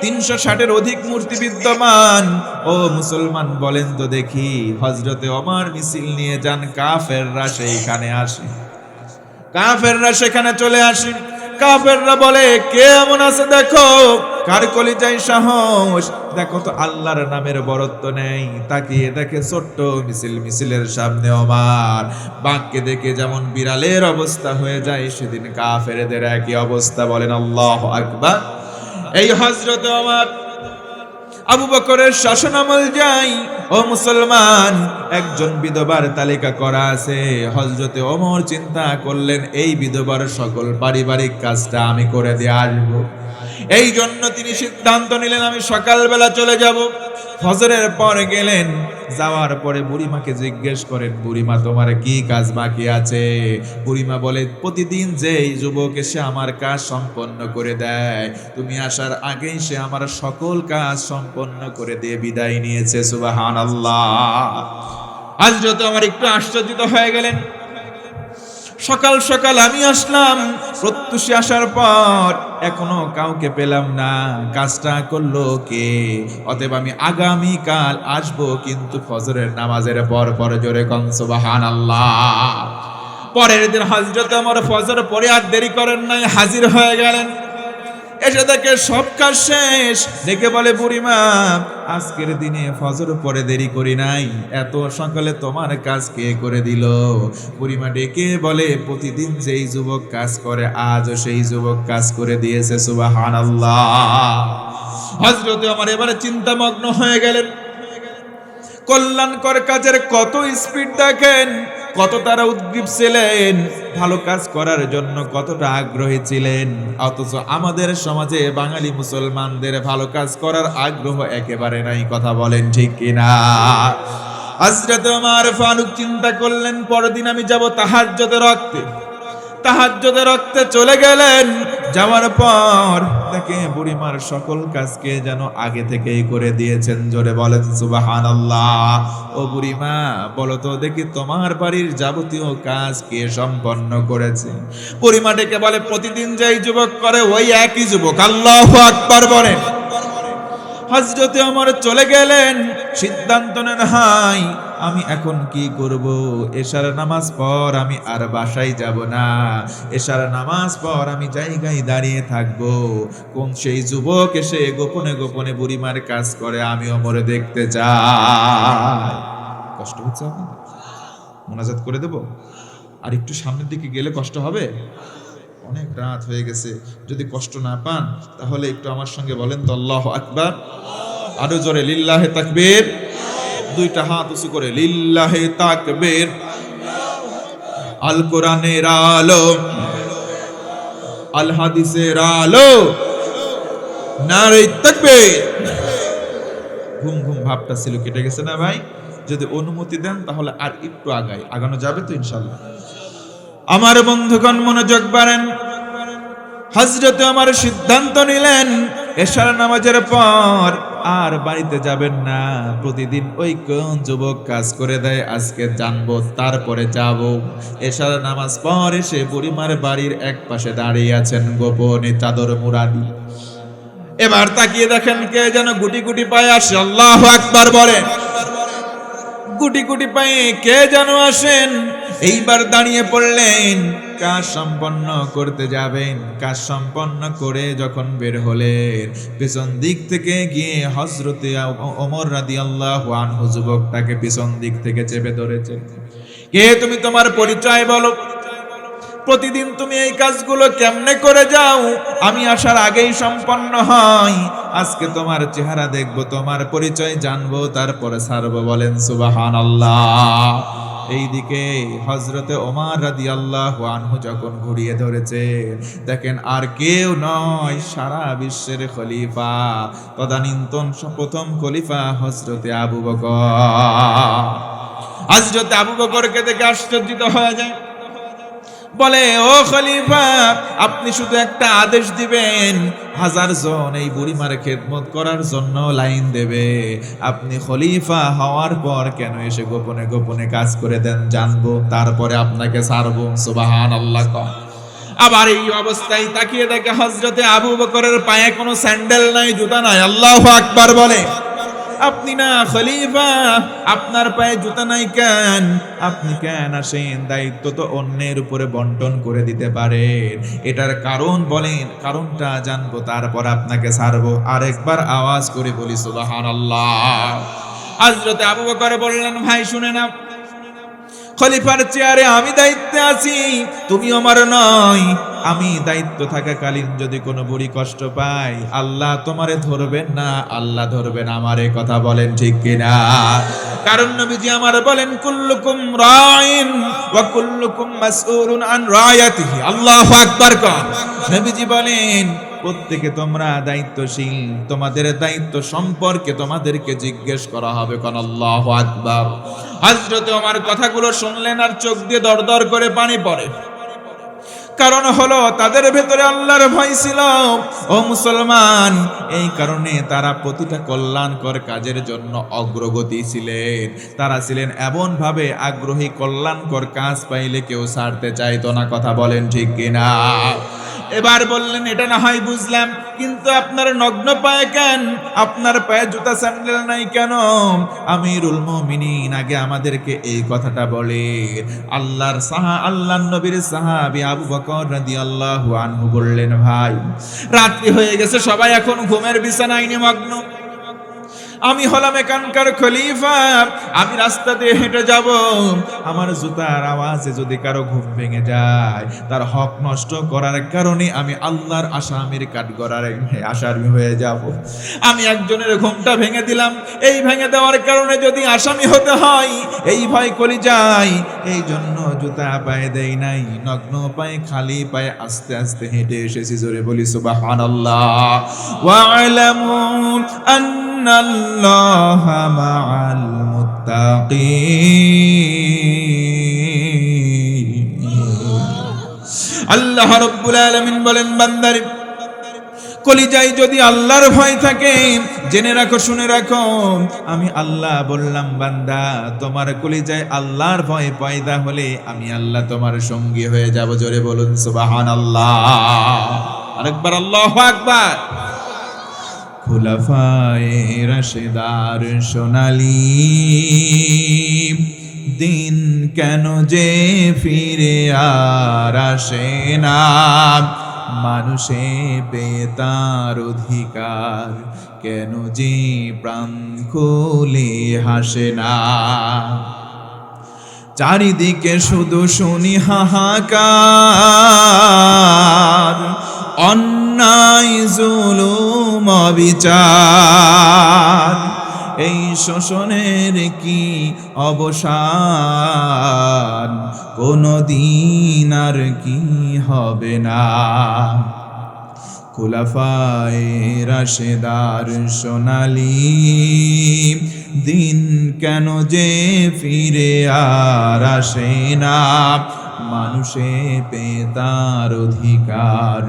360-এর অধিক মূর্তি বিদ্যমান। ও মুসলমান, বলেন তো দেখি, হযরত ওমর মিছিল নিয়ে যান, কাফেররা সেইখানে আসে, কাফেররা সেখানে চলে আসে। কাফেররা বলে, কে এমন আছে দেখো, কার কলিজায় সাহস, দেখো তো আল্লাহর নামের বরত্ব নেই। তাকিয়ে দেখে ছোট্ট মিছিলের সামনে ওমর। বাঘকে দেখে যেমন বিড়ালের অবস্থা হয়ে যায়, সেদিন কাফেরদের একই অবস্থা। বলেন আল্লাহু আকবার। এই হযরত ওমর, আবু বকরের শাসনামল যাই। ও মুসলমান, একজন বিধবার তালিকা করা আছে। হযরতে ওমর চিন্তা করলেন, এই বিধবার সকল পারিবারিক কাজটা আমি করে দিয়ে আসবো। এই জন্য তিনি সিদ্ধান্ত নিলেন, আমি সকালবেলা চলে যাব। ফজরের পর গেলেন, যাওয়ার পরে বুড়িমাকে জিজ্ঞেস করেন, বুড়িমা তোমার কি কাজ বাকি আছে? বুড়িমা বলে, প্রতিদিন যেই যুবক এসে আমার কাজ সম্পন্ন করে দেয়, তুমি আসার আগেই সে আমার সকল কাজ সম্পন্ন করে দিয়ে বিদায় নিয়েছে। সুবহানাল্লাহ। হযরত ওমর একটু আশ্চর্যিত হয়ে গেলেন। সকাল সকাল আমি আসলাম, প্রত্যুষে আসার পর এখনো কাউকে পেলাম না, কাজটা করলো কে? অতএব আমি আগামী কাল আসবো, কিন্তু ফজরের নামাজের পর জোরে কোন সুবহানাল্লাহ। পরের দিন হযরত ওমর ফজর পরে আর দেরি করেন নাই, হাজির হয়ে গেলেন। এসে দেখে সব কাজ শেষ, দেখে বলে, বুড়িমা আজকের দিনে ফজর পরে দেরি করি নাই, এত সকালে তোমার কাজ কে করে দিল? বুড়িমা ডেকে বলে, প্রতিদিন যেই যুবক কাজ করে, আজও সেই যুবক কাজ করে দিয়েছে। সুবহানাল্লাহ। হযরত ওমর এবারে চিন্তামগ্ন হয়ে গেলেন। কল্যাণকর কাজের কত স্পিড দেখেন, কত তারা উদ্গ্রীব ছিলেন, ভালো কাজ করার জন্য কতটা আগ্রহী ছিলেন। অথচ আমাদের সমাজে বাঙালি মুসলমানদের ভালো কাজ করার আগ্রহ একেবারে নাই। কথা বলেন ঠিক কিনা? হযরত ওমর ফারুক চিন্তা করলেন, পরদিন আমি যাব তাহাজ্জুদের রক্তে চলে গেলেন। যাওয়ার পর দেখে বুড়িমার সকল কাজকে যেন আগে থেকেই করে দিয়েছেন। জোরে বলেন সুবহানাল্লাহ। ও বুড়িমা, বলো তো দেখি তোমার বাড়ির যাবতীয় কাজ কে সম্পন্ন করেছে? বুড়িমা ডেকে বলে, প্রতিদিন যেই যুবক করে ওই একই যুবক। আল্লাহু আকবার বলেন। হযরত ওমর চলে গেলেন, সিদ্ধান্ত নেন, হাই আমি এখন কি করব? এশার নামাজ পর আমি আর বাসায় যাব না, এশার নামাজ পর আমি জায়গায় দাঁড়িয়ে থাকব। কোন সেই যুবক এসে গোপনে গোপনে বুড়িমার কাজ করে, আমি ওমর দেখতে চাই। কষ্ট হচ্ছে আপনাদের? মোনাজাত করে দেব? আর একটু সামনের দিকে গেলে কষ্ট হবে? অনেক রাত হয়ে গেছে, যদি কষ্ট না পান তাহলে একটু আমার সঙ্গে বলেন তো আল্লাহু আকবার। আরো জোরে লিল্লাহে তাকবীর, দুইটা হাত উঁচু করে লিল্লাহে তাকবীর। আল কোরআনের আলো, আল হাদিসের আলো, নারে তাকবীর। ঘুম ঘুম ভাবটা ছিল কেটে গেছে না ভাই? যদি অনুমতি দেন তাহলে আর একটু আগানো যাবে তো ইনশাআল্লাহ। আমার বন্ধুগণ মনোযোগ বাড়েন। হযরত ওমর সিদ্ধান্ত নিলেন এশার নামাজের পর আর বাড়িতে যাবেন না। প্রতিদিন ওই কোন যুবক কাজ করে দেয় আজকে জানবো, তারপরে যাব। এশার নামাজ পর এসে বুড়িমার বাড়ির এক পাশে দাঁড়িয়ে আছেন গোপনে চাদর মুড়ানি। এবার তাকিয়ে দেখেন কে যেন গুটি গুটি পায়ে আসে, আল্লাহু আকবার বলে। গুটি গুটি পায়ে কে যেন আসেন। এইবার দাঁড়িয়ে পড়লেন, কাজ সম্পন্ন করতে যাবেন। কাজ সম্পন্ন করে যখন বের হলেন, পিছন দিক থেকে গিয়ে হযরতে ওমর রাদিয়াল্লাহু আনহু যুবকটাকে পিছন দিক থেকে চেপে ধরেছেন। কে তুমি, তোমার পরিচয় বলো। প্রতিদিন তুমি এই কাজগুলো কেমনে করে যাও? আমি আসার আগেই সম্পন্ন হয়। আজকে তোমার চেহারা দেখব, তোমার পরিচয় জানবো, তারপরে ছাড়বো। বলেন সুবহানাল্লাহ। এইদিকে হযরতে ওমর রাদিয়াল্লাহু আনহু যখন ঘুরিয়ে ধরেছে, দেখেন আর কেউ নয়, সারা বিশ্বের খলিফা, তদানীন্তন প্রথম খলিফা হযরতে আবু বকর। হযরতে আবু বকরকে দেখে আশ্চর্যিত হয়ে যায়, বলে ও খলিফা, আপনি শুধু একটা আদেশ দিবেন, 1000 জন এই বুড়িমার খেদমত করার জন্য লাইন দেবে। আপনি খলিফা হওয়ার পর কেন এসে গোপনে গোপনে কাজ করে দেন জানবো, তারপরে আপনাকে ছাড়বো। সুবহানাল্লাহ। আবার এই অবস্থায় তাকিয়ে দেখে হযরতে আবু বকরের পায়ে কোনো স্যান্ডেল নাই, জুতা নাই। আল্লাহু আকবার বলে। আপনি না খলিফা, আপনার পায়ে জুতা নাই কেন? আপনি কেন আসেন? দায়িত্ব তো অন্যের উপরে বন্টন করে দিতে পারেন। এটার কারণ বলেন, কারণটা জানবো, তারপর আপনাকে ছাড়বো। আরেকবার আওয়াজ করে বলি সুবহানাল্লাহ। হযরতে আবু বকর বললেন, ভাই শুনে না, খলিফার চেয়ারে আমি দায়িত্বে আছি, তুমি আমার নয়। আমি দায়িত্ব থাকাকালীন যদি কোনো বুড়ি কষ্ট পায়, আল্লাহ তোমারে ধরবেন না, আল্লাহ ধরবেন আমারে। কথা বলেন ঠিক কিনা? কারণ নবীজি আমার বলেন, কুল্লুকুম রাইন ওয়া কুল্লুকুম মাসউলুন আন রায়াতিহি। আল্লাহু আকবার। নবীজি বলেন, প্রত্যেকে তোমরা দায়িত্বশীল, তোমাদের দায়িত্ব সম্পর্কে তোমাদেরকে জিজ্ঞেস করা হবে। কোন আল্লাহু আকবার। হযরত ওমর কথাগুলো শুনলেন আর চোখ দিয়ে দরদর করে পানি পড়ে। কারণ হলো তাদের ভেতরে আল্লাহর ভয় ছিল। ও মুসলমান, এই কারণে তারা প্রতিটা কল্যাণকর কাজের জন্য অগ্রগতি ছিলেন। তারা ছিলেন এমন ভাবে আগ্রহী, কল্যাণকর কাজ পাইলে কেউ ছাড়তে চাইতো না। কথা বলেন ঠিক কিনা? এবার বললেন, এটা না হয় বুঝলাম, কিন্তু আপনার নগ্ন পায়ে কেন? আপনার পায়ে জুতা স্যান্ডেল নাই কেন? আমিরুল মুমিনিন আগে আমাদেরকে এই কথাটা বলে। আল্লাহর নবীর সাহাবী আবু বকর রাদিয়াল্লাহু আনহু বললেন, ভাই রাত্রি হয়ে গেছে, সবাই এখন ঘুমের বিছানায় নিমগ্ন। আমি হলাম এখানকার খলিফা, আমি রাস্তা দিয়ে হেঁটে যাব। আমার জুতার আওয়াজে যদি কারো ঘুম ভেঙে যায়, তার হক নষ্ট করার কারণে আমি আল্লাহর আসামির কাঠগড়ার আসামি হয়ে যাব। আমি একজনের ঘুমটা ভেঙে দিলাম, এই ভেঙে দেওয়ার কারণে যদি আসামি হতে হয়, এই ভয় করি যাই। এই জন্য জুতা পায়ে দেই নাই, নগ্ন পায়ে, খালি পায়ে আস্তে আস্তে হেঁটে এসেছি। জোরে বলি সুবহানাল্লাহ। ওয়া আলামু আন্নাল্লাহা মাআল মুত্তাকিন। আল্লাহ রাব্বুল আলামিন বলেন, বান্দার কলিজায় যদি আল্লাহর ভয় থাকে, জেনে রাখো, শুনে রাখো, আমি আল্লাহ বললাম, বান্দা তোমার কলিজায় আল্লাহর ভয় পয়দা হলে আমি আল্লাহ তোমার সঙ্গী হয়ে যাব। জোরে বলুন সুবহানাল্লাহ। আরেকবার আল্লাহু আকবার। খুলাফায়ে রাশিদার সোনালী দিন কেন যে ফিরে আর আসে না? মানুষে বেতার অধিকার কেন যে প্রাণ খুলে হাসে না? চারিদিকে শুধু শুনি হাহাকার, অন্যায় জুলুম অবিচার। এই শোষণের কি অবসান, কোনদিন আর কি হবে না। খুলাফায়ে রাশেদার সোনালী দিন কেন যে ফিরে আর আসে না। মানুষে পেয়ে তার অধিকার,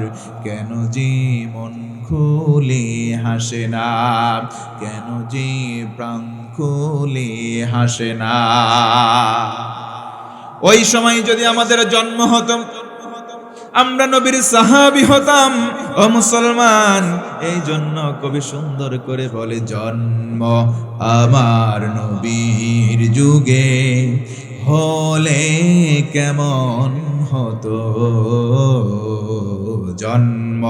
কেন যে মন খুলে হাসে না, কেন যে প্রাণ খুলে হাসে না। ওই সময় যদি আমাদের জন্ম হতো, আমরা নবীর সাহাবী হতাম। ও মুসলমান, এই জন্য কবি সুন্দর করে বলে, জন্ম আমার নবীর যুগে হলে কেমন হতো, জন্ম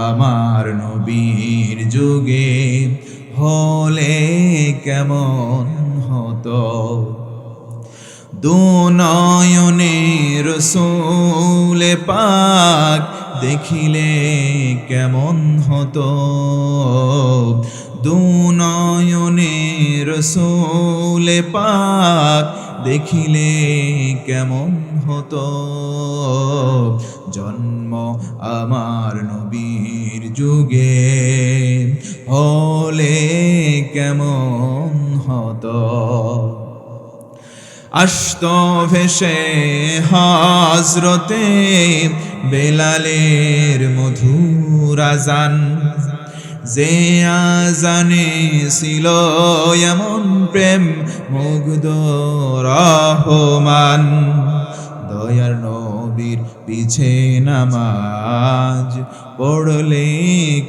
আমার নবীর যুগে হলে কেমন হতো। দুনয়নে রসূল পাক দেখিলে কেমন হতো, দুনয়নে রসূল পাক দেখিলে কেমন হতো। জন্ম আমার নবীর যুগে হলে কেমন হতো। আসত ভেসে হযরতে বেলালের মধুর আযান, যে আযানে ছিল এমন প্রেম মুগ্ধ রহমান। দয়ার নবীর পিছে নামাজ পড়লে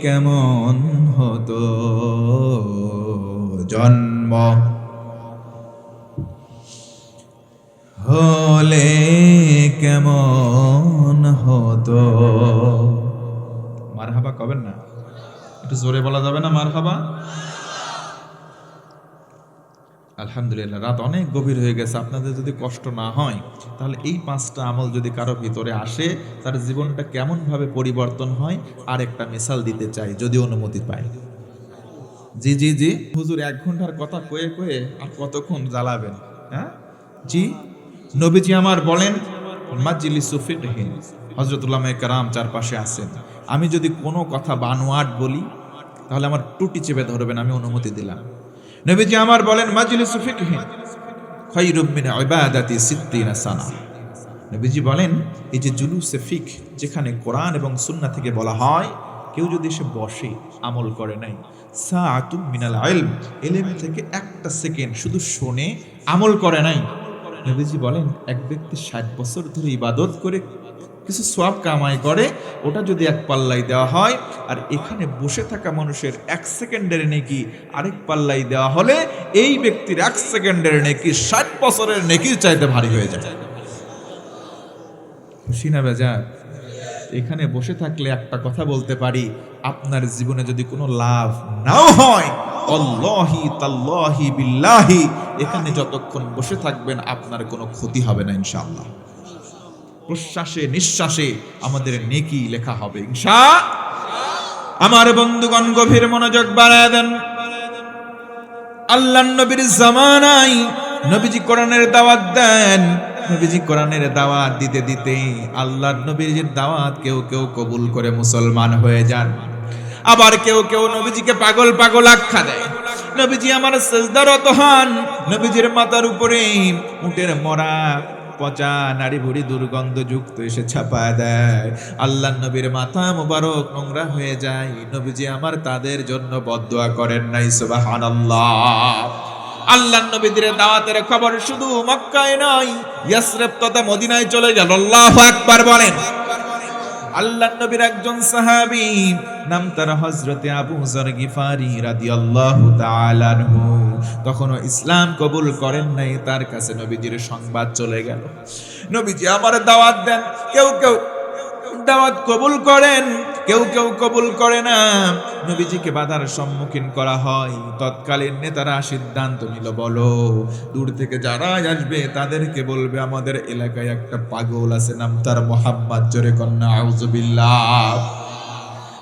কেমন হতো, জন্ম হলে কেমন হতো। মারহাবা কবেন না? একটু জোরে বলা যাবে না মারহাবা? আলহামদুলিল্লাহ, রাত অনেক গভীর হয়ে গেছে। আপনাদের যদি কষ্ট না হয়, তাহলে এই 5টা আমল যদি কারো ভিতরে আসে, তার জীবনটা কেমন ভাবে পরিবর্তন হয় আর একটা মিসাল দিতে চাই, যদি অনুমতি পাই। জি জি জি হুজুর, 1 ঘন্টার কথা কয়ে কয়ে আর কতক্ষণ জ্বালাবেন? হ্যাঁ জি, নবীজি আমার বলেন, মাজলিসু ফিকহিন, হযরত উলামায়ে কেরাম চারপাশে আছেন। আমি যদি কোনো কথা বানোয়াট বলি, তাহলে আমার টুটি চেপে ধরবেন, আমি অনুমতি দিলাম। নবীজি আমার বলেন, মাজলিসু ফিকহিন খায়রুম মিন ইবাদাতি 60 সানা। নবীজি বলেন, এই যে জুলুসে ফিক, যেখানে কোরআন এবং সুন্নাহ থেকে বলা হয়, কেউ যদি এসে বসে আমল করে নাই, সাআতুম মিনাল ইলম, ইলম থেকে একটা সেকেন্ড শুধু শুনে আমল করে নাই, নবীজি বলেন এক ব্যক্তি 60 বছর ধরে ইবাদত করে কিছু সওয়াব কামাই করে, ওটা যদি এক পাল্লাই দেওয়া হয়, আর এখানে বসে থাকা মানুষের 1 সেকেন্ডের নেকি আরেক পাল্লাই দেওয়া হলে, এই ব্যক্তির 1 সেকেন্ডের নেকি 60 বছরের নেকির চাইতে ভারী হয়ে যায়। খুশি না বেজার? এখানে বসে থাকলে একটা কথা বলতে পারি, আপনার জীবনে যদি কোনো লাভ নাও হয়, আল্লাহি তাল্লাহি বিল্লাহি, এখানে যতক্ষণ বসে থাকবেন আপনার কোনো ক্ষতি হবে না ইনশাআল্লাহ। প্রশ্বাসে নিঃশ্বাসে আমাদের নেকি লেখা হবে ইনশাআল্লাহ। আমার বন্ধুগণ, গভীর মনোযোগ বাড়ায় দেন। আল্লাহর নবীর জামানায় নবীজি কোরআনের দাওয়াত দেন। নবীজি কোরআনের দাওয়াত দিতে দিতে আল্লাহর নবীর দাওয়াত কেউ কেউ কবুল করে মুসলমান হয়ে যান, আবার কেউ কেউ নবীজিকে পাগল পাগল আখ্যা দেয়। নবীজি আমার সিজদারত হন, নবীজির মাথার উপরে উটের মরা পচা নারী ভুড়ি দুর্গন্ধযুক্ত এসে চাপা দেয়। আল্লাহর নবীর মাথা মোবারক নোংরা হয়ে যায়। নবীজি আমার তাদের জন্য বদদুয়া করেন নাই, সুবহানাল্লাহ। আল্লাহর নবীদের দাওয়াতের খবর শুধু মক্কায় নয়, ইয়াসরিব তথা মদিনায় চলে গেল। আল্লাহু আকবার বলেন। আল্লাহর নবীর একজন সাহাবী, নাম তার হযরতে আবু যর গিফারি রাদিয়াল্লাহু তাআলা আনহু, তখনও ইসলাম কবুল করেন নাই। তার কাছে নবীজির সংবাদ চলে গেল, নবীজি আমার দাওয়াত দেন। কেউ কেউ দাওয়াত কবুল করেন, কেউ কেউ কবুল করে না। নবীজিকে বাধার সম্মুখীন করা হয়। তৎকালীন নেতারা সিদ্ধান্ত নিল, বলো দূর থেকে যারা আসবে তাদেরকে বলবে আমাদের এলাকায় একটা পাগল আছে, নাম তার মোহাম্মদ। জোরে কন্যা আউযুবিল্লাহ।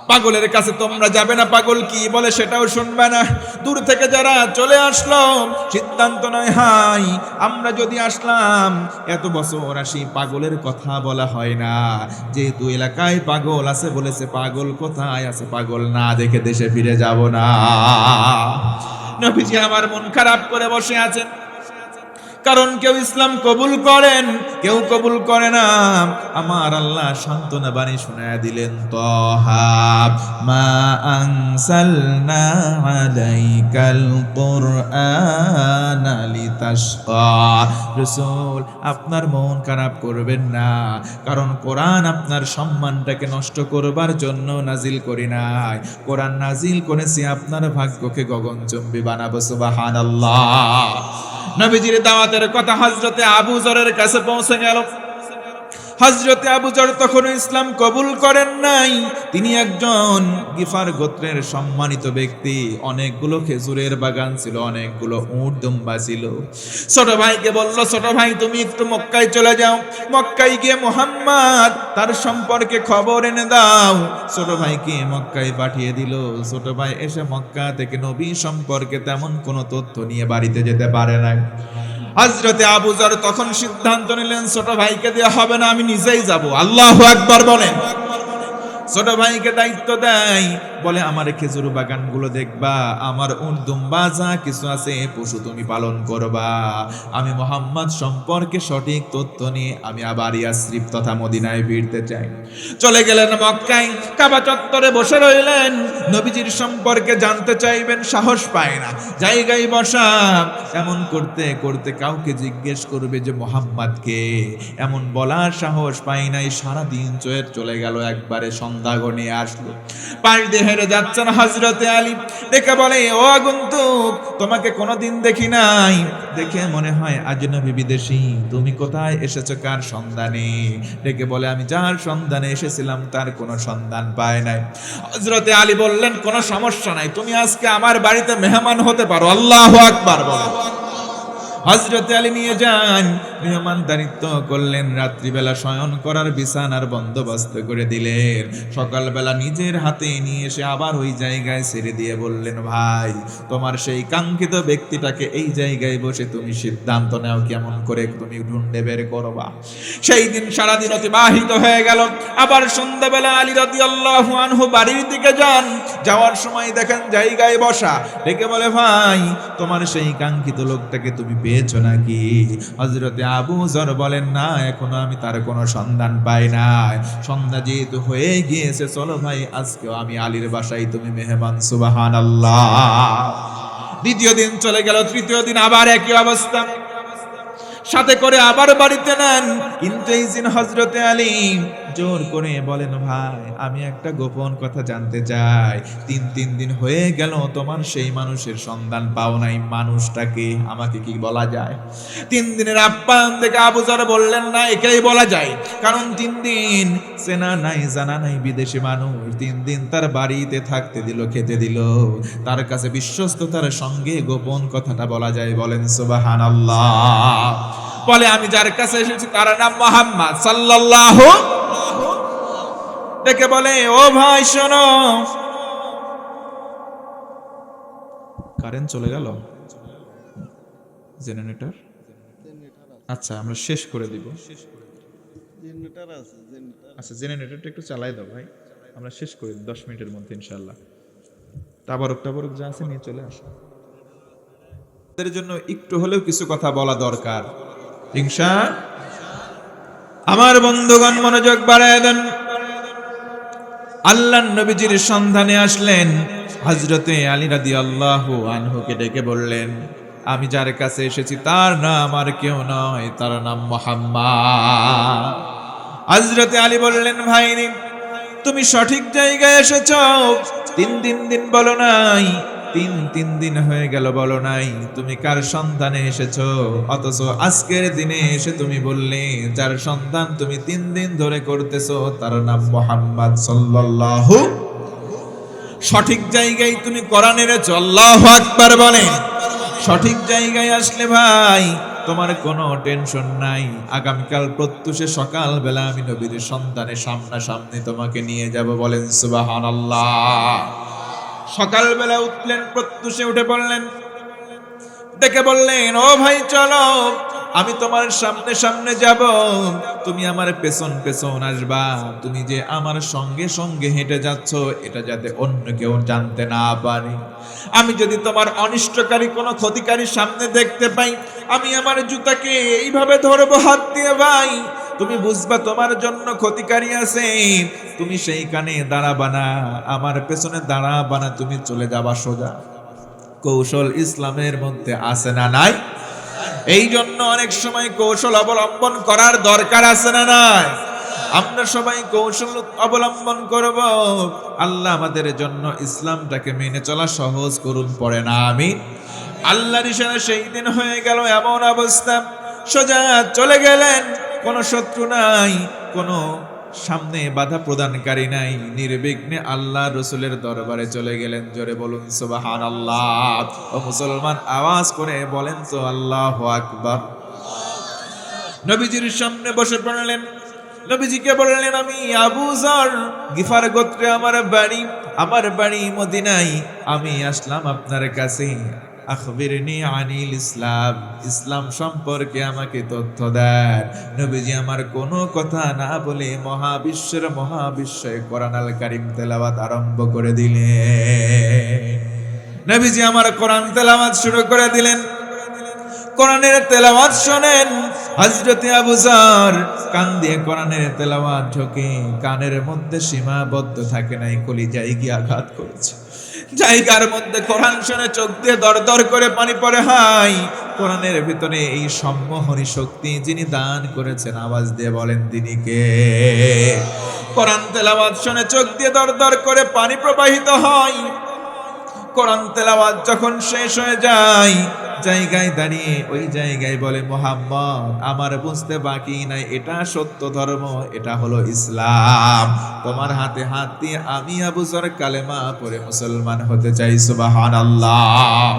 পাগলের কাছে তোমরা যাবে না, পাগল কি বলে সেটাও শুনবে না। দূর থেকে যারা চলে আসলো, সিদ্ধান্ত নয় হাই আমরা যদি আসলাম এত বছর আসি, পাগলের কথা বলা হয় না। যেহেতু এলাকায় পাগল আছে বলেছে, পাগল কোথায় আছে, পাগল না দেখে দেশে ফিরে যাব না। নবীজি আমার মন খারাপ করে বসে আছেন, কারণ কেউ ইসলাম কবুল করেন, কেউ কবুল করে না। আমার আল্লাহ সান্ত্বনা বাণী শোনায়া দিলেন, তাহা মা আনসালনা আলাইকাল কুরআনা লিতাশকা। রাসূল আপনার মন খারাপ করবেন না, কারণ কোরআন আপনার সম্মানটাকে নষ্ট করবার জন্য নাজিল করি নাই। কোরআন নাজিল করেছি আপনার ভাগ্যকে গগনচুম্বী বানাবো। সুবহানাল্লাহ। নবীজির দাওয়াতের কথা হযরতে আবু যরের কাছে পৌঁছে গেল। হযরতে আবু যর তখন ইসলাম কবুল করেন নাই। তিনি একজন গিফার গোত্রের সম্মানিত ব্যক্তি। অনেকগুলো খেজুরের বাগান ছিল, অনেকগুলো উট দুম্বা ছিল। ছোট ভাইকে বলল, ছোট ভাই তুমি একটু মক্কায় চলে যাও, মক্কায় গিয়ে মুহাম্মদ তার সম্পর্কে খবর এনে দাও। ছোট ভাইকে মক্কায় পাঠিয়ে দিল। ছোট ভাই এসে মক্কা থেকে নবী সম্পর্কে তেমন কোনো তথ্য নিয়ে বাড়িতে যেতে পারে না। হযরতে আবু যর তখন সিদ্ধান্ত নিলেন, ছোট ভাইকে দেওয়া হবে না, আমি নিজেই যাব। আল্লাহু আকবার বলেন। ছোট ভাইকে দায়িত্ব দেয়, বলে আমার খেজুর বাগানগুলো দেখবা, আমার উট দুম্বা যা কিছু আছে পশু তুমি পালন করবা। আমি মুহাম্মদ সম্পর্কে সঠিক তথ্য নিয়ে আমি আবার ইয়াসরিব তথা মদিনায় ফিরতে চাই। চলে গেলেন মক্কায়, কাবা চত্বরে বসে রইলেন। নবীজির সম্পর্কে জানতে চাইবেন, সাহস পায় না, জায়গায় বসা। এমন করতে করতে কাউকে জিজ্ঞেস করবে যে মুহাম্মদ কে, এমন বলার সাহস পাই নাই। সারাদিন চলে গেল, একবারে সন্ধ্যা ঘনিয়ে আসলো। পাশ দিয়ে হেরে যাচ্ছেন হযরতে আলী। দেখে বলে, ও আগন্তুক, তোমাকে কোনোদিন দেখি নাই, দেখে মনে হয় আজনবী বিদেশী। তুমি কোথায় এসেছো, কার সন্ধানে? ডেকে বলে, আমি যার সন্ধানে এসেছিলাম তার কোনো সন্ধান পায় নাই। হযরতে আলী বললেন, কোনো সমস্যা নাই, তুমি আজকে আমার বাড়িতে মেহমান হতে পারো। আল্লাহু আকবার বলো। হযরতে আলী নিয়ে যান, মেহমানদারিত্ব করলেন, রাত্রিবেলা শয়ন করার বিছানার বন্দোবস্ত করে দিলেন। সকালবেলা নিজের হাতে নিয়ে এসে আবার ওই জায়গায় ছেড়ে দিয়ে বললেন, ভাই তোমার সেই কাঙ্ক্ষিত ব্যক্তিটাকে এই জায়গায় বসে তুমি সিদ্ধান্ত নাও কেমন করে তুমি ঢুঁড়ে বের করবা। সেই দিন সারাদিন অতিবাহিত হয়ে গেল। আবার সন্ধ্যাবেলা আলী রাদিয়াল্লাহু আনহু বাড়ির দিকে যান। যাওয়ার সময় দেখেন জায়গায় বসা। ডেকে বলে, ভাই তোমার সেই কাঙ্ক্ষিত লোকটাকে তুমি পেয়েছো নাকি? হযরতে আবু যর বলেন, না এখনো আমি তার কোনো সন্ধান পাই নাই। সন্ধ্যা যেহেতু হয়ে গিয়েছে, চলো ভাই আজকেও আমি আলীর বাসায় তুমি মেহমান। সুবহানাল্লাহ। দ্বিতীয় দিন চলে গেল, তৃতীয় দিন আবার একই অবস্থা। সাথে করে আবার বাড়িতে নেন। কিন্তু এই দিন হযরতে আলী জোর করে বলেন, ভাই আমি একটা গোপন কথা জানতে চাই। তিন দিন হয়ে গেল তোমার সেই মানুষের সন্ধান পাও নাই, মানুষটাকে আমাকে কি বলা যায়? 3 দিনের আপ্যায়ন দেখে আবু যর বললেন, না একেই বলা যায়, কারণ 3 দিন চেনা নাই জানা নাই বিদেশি মানুষ। 3 দিন তার বাড়িতে থাকতে দিল, খেতে দিল, তার কাছে বিশ্বস্ততার সঙ্গে গোপন কথাটা বলা যায়। বলেন সুবহানাল্লাহ। বলে, আমি যার কাছে এসেছি তার নাম মুহাম্মদ সাল্লাল্লাহু। দেখে বলে, ও ভাই শোনো। কারেন্ট চলে গেল, জেনারেটর। আচ্ছা আমরা শেষ করে দিব। আচ্ছা জেনারেটরটা একটু চালাই দাও ভাই, আমরা শেষ করে দিব 10 মিনিটের মধ্যে ইনশাআল্লাহ। তাবারক যা আছে নিয়ে চলে আসো। এর জন্য একটু হলেও কিছু কথা বলা দরকার। ইনশাআল্লাহ। আমার বন্ধুগণ মনোযোগ বাড়ায় দেন। আল্লাহর নবীজির সন্ধানে আসলেন। হযরতে আলী রাদিয়াল্লাহু আনহুকে ডেকে বললেন, আমি যার কাছে এসেছি তার নাম আর কেউ নয়, তার নাম মুহাম্মদ। হযরতে আলী বললেন, ভাইনি তুমি সঠিক জায়গায় এসেছো। 3 দিন বলো নাই, তিন দিন হয়ে গেল বলো নাই তুমি কার সন্তানে এসেছো, অথচ আজকের দিনে এসে তুমি বললে যার সন্তান তুমি 3 দিন ধরে করতেছো তার নাম মুহাম্মদ সাল্লাল্লাহু। সঠিক জায়গায় তুমি কোরআন এনেছো, আল্লাহু আকবার বলে। সঠিক জায়গায় আসলে ভাই তোমার কোনো টেনশন নাই। আগামীকাল প্রত্যুষে সকালবেলা আমি নবীর সন্তানের সামনাসামনি তোমাকে নিয়ে যাব, বলেন সুবহানাল্লাহ। সকালবেলা উঠলেন, প্রত্যুষে উঠে পড়লেন, ডেকে বললেন ও ভাই চলো আমি তোমার সামনে সামনে যাব, তুমি আমার পেছন পেছন আসবা। তুমি যে আমার সঙ্গে সঙ্গে হেঁটে যাচ্ছ এটা যাতে অন্য কেউ জানতে না পারে। আমি যদি তোমার অনিষ্টকারী কোনো ক্ষতিকারী সামনে দেখতে পাই আমি আমার জুতাকে এইভাবে ধরবো হাত দিয়ে ভাই, তুমি বুঝবা তোমার জন্য ক্ষতিকারী আছে। তুমি সেইখানে দাঁড়াবা না, আমার পেছনে দাঁড়াবা না, তুমি চলে যাবা সোজা। কৌশল ইসলামের মধ্যে আছে না নাই? এই জন্য অনেক সময় কৌশল অবলম্বন করার দরকার আছে না নাই? আমরা সবাই কৌশল অবলম্বন করব। আল্লাহ আমাদের জন্য ইসলামটাকে মেনে চলা সহজ করুন, পড়ে না আমি। আল্লাহর ইশারায় সেই দিন হয়ে গেল এমন অবস্থা, সোজা চলে গেলেন, কোনো শত্রু নাই, কোনো সামনে বাধা প্রদানকারী নাই, নির্বিঘ্নে আল্লাহ রসুলের দরবারে চলে গেলেন। জোরে বলুন সুবহানাল্লাহ। ও মুসলমান আওয়াজ করে বলেন তো আল্লাহু আকবার। নবীজির সামনে বসে পড়লেন, নবীজিকে বললেন আমি আবু যর গিফার গোত্রে আমার বাড়ি মদিনায়, আমি আসলাম আপনার কাছে। আখবিরনি আনিল ইসলাম, ইসলাম সম্পর্কে আমাকে তথ্য দেন। নবীজি আমার কোনো কথা না বলে মহাবিশ্বয় কোরআন আল কারীম তেলাওয়াত আরম্ভ করে দিলেন। নবীজি আমার কোরআন তেলাওয়াত শুরু করে দিলেন। কোরআনের তেলাওয়াত শোনেন, হযরতে আবু যর কান দিয়ে কোরআনের তেলাওয়াত ঢোকে, কানের মধ্যে সীমাবদ্ধ থাকে নাই, কলিজায় গিয়ে আঘাত করেছে। জায়গার মধ্যে কোরআন শুনে চোখ দিয়ে দরদর করে পানি পড়ে। হাই, কোরআনের ভিতরে এই সম্মোহনী শক্তি যিনি দান করেছেন, আওয়াজ দিয়ে বলেন তিনি কে? কোরআন তেলাওয়াত শুনে চোখ দিয়ে দরদর করে পানি প্রবাহিত হয়। কোরআন তেলাওয়াত যখন শেষ হয়ে যায়, জায়গায় দাঁড়িয়ে ওই জায়গায় বলে মুহাম্মদ আমার বুঝতে বাকি নাই, এটা সত্য ধর্ম, এটা হলো ইসলাম। তোমার হাতে হাত দিয়ে আমি আবু যর কালেমা পড়ে মুসলমান হতে চাই। সুবহানাল্লাহ।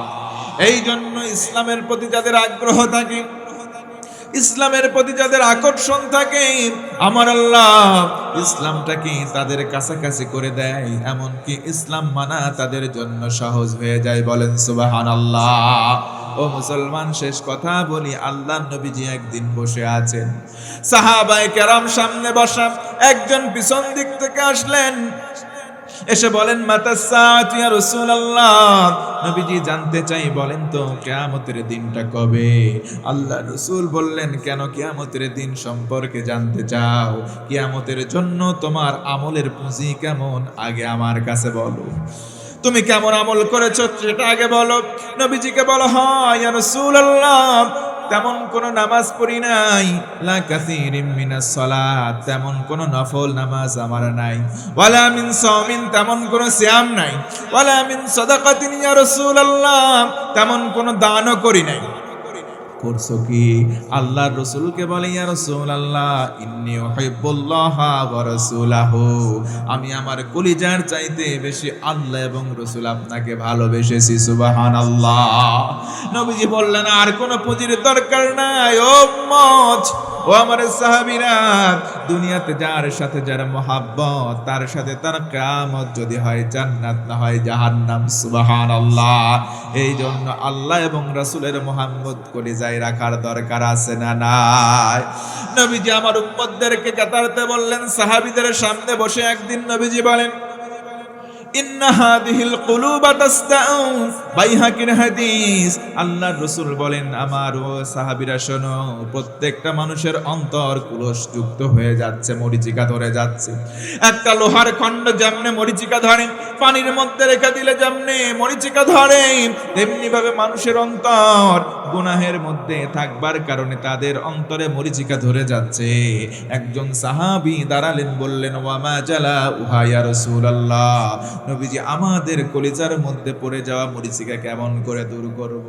এই জন্য ইসলামের প্রতি যাদের আগ্রহ থাকে, ইসলামের প্রতি যাদের আকর্ষণ থাকে, আমার আল্লাহ ইসলামটাকে তাদের কাছাকাছি করে দেয়, এমনকি ইসলাম মানা তাদের জন্য সহজ হয়ে যায়। বলেন সুবহানাল্লাহ। ও মুসলমান, শেষ কথা বলি, আল্লাহ নবীজি একদিন বসে আছেন, সাহাবায়ে কেরাম সামনে বসা, একজন পিছন দিক থেকে আসলেন, এসে বলেন মাতাস সাআতু ইয়া রাসূলুল্লাহ, নবীজি জানতে চাই বলেন তো কিয়ামতের দিনটা কবে? আল্লাহ রাসূল বললেন কেন কিয়ামতের দিন সম্পর্কে জানতে চাও? কিয়ামতের জন্য তোমার আমলের পুঁজি কেমন আগে আমার কাছে বলো, তুমি কেমন আমল করেছো সেটা আগে বলো। নবীজিকে বলো হয় ইয়া রাসূলুল্লাহ, তেমন কোন নামাজ পড়ি নাই, লা কাসীরিম মিনাস সালাত, তেমন কোন নফল নামাজ আমার নাই, ওয়ালা মিন সাওমিন, তেমন কোন সিয়াম নাই, ওয়ালা মিন সাদাকাতিন ইয়া রাসূলুল্লাহ, তেমন কোন দানও করি নাই। করছো কি? আল্লাহর রাসূলকে বলে ইয়া রাসূলুল্লাহ ইন্নী উহিব্বুল্লাহ ওয়া রাসূলাহু, আমি আমার কলিজার চাইতে বেশি আল্লাহ এবং রাসূল আপনাকে ভালোবেসেছি। সুবহানাল্লাহ। নবীজি বললেন আর কোনো পুঁজির দরকার নাই। ও উম্মত, ও আমার সাহাবীরা, দুনিয়াতে যার সাথে যার মহব্বত, তার সাথে তার কিয়ামত যদি হয় জান্নাত, না হয় জাহান্নাম। সুবহানাল্লাহ। এই জন্য আল্লাহ এবং রাসূলের মুহাম্মদ কলিজায় রাখার দরকার আছে না নাই? নবীজি আমার উম্মতদেরকে কাতারতে বললেন, সাহাবীদের সামনে বসে একদিন নবীজি বলেন ইন্না হাদিহিল কুলুবা তাসতাউ, বাইহাকির হাদিস। আল্লাহর রাসূল বলেন আমার ও সাহাবীরা শোনো, প্রত্যেকটা মানুষের অন্তর কুলসযুক্ত হয়ে যাচ্ছে, মরিচিকা ধরে যাচ্ছে। একটা লোহার খণ্ড যেমনে মরিচিকা ধরে, পানির মধ্যে রেখে দিলে যেমনে মরিচিকা ধরে, তেমনি ভাবে মানুষের অন্তর গুনাহের মধ্যে থাকবার কারণে তাদের অন্তরে মরিচিকা ধরে যাচ্ছে। একজন সাহাবী দাঁড়ালেন, বললেন ওয়া মা জালা উহা ইয়া রাসূলুল্লাহ, নবীজি আমাদের কলিজার মধ্যে পড়ে যাওয়া মরিচিকা কেমন করে দূর করব।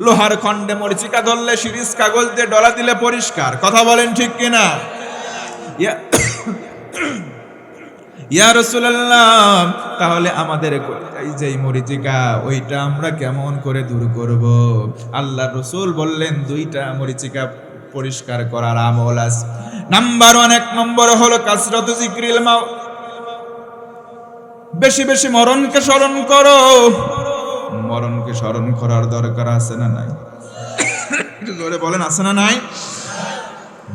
লোহার খণ্ডে মরিচিকা ধরলে শিরিষ কাগজ দিয়ে ডলা দিলে পরিষ্কার, কথা বলেন ঠিক কিনা? ইয়া রাসূলুল্লাহ, তাহলে আমাদের এই যে মরিচিকা ওইটা আমরা কেমন করে দূর করব? আল্লাহর রাসূল বললেন দুইটা মরিচিকা পরিষ্কার করার আমল আছে। নাম্বার 1, এক নম্বর হলো কাসরাতু যিকরিল মাউত, বেশি বেশি মরণকে স্মরণ করো। মরণকে স্মরণ করার দরকার আছে না নাই? একটু জোরে বলেন, আছে না নাই?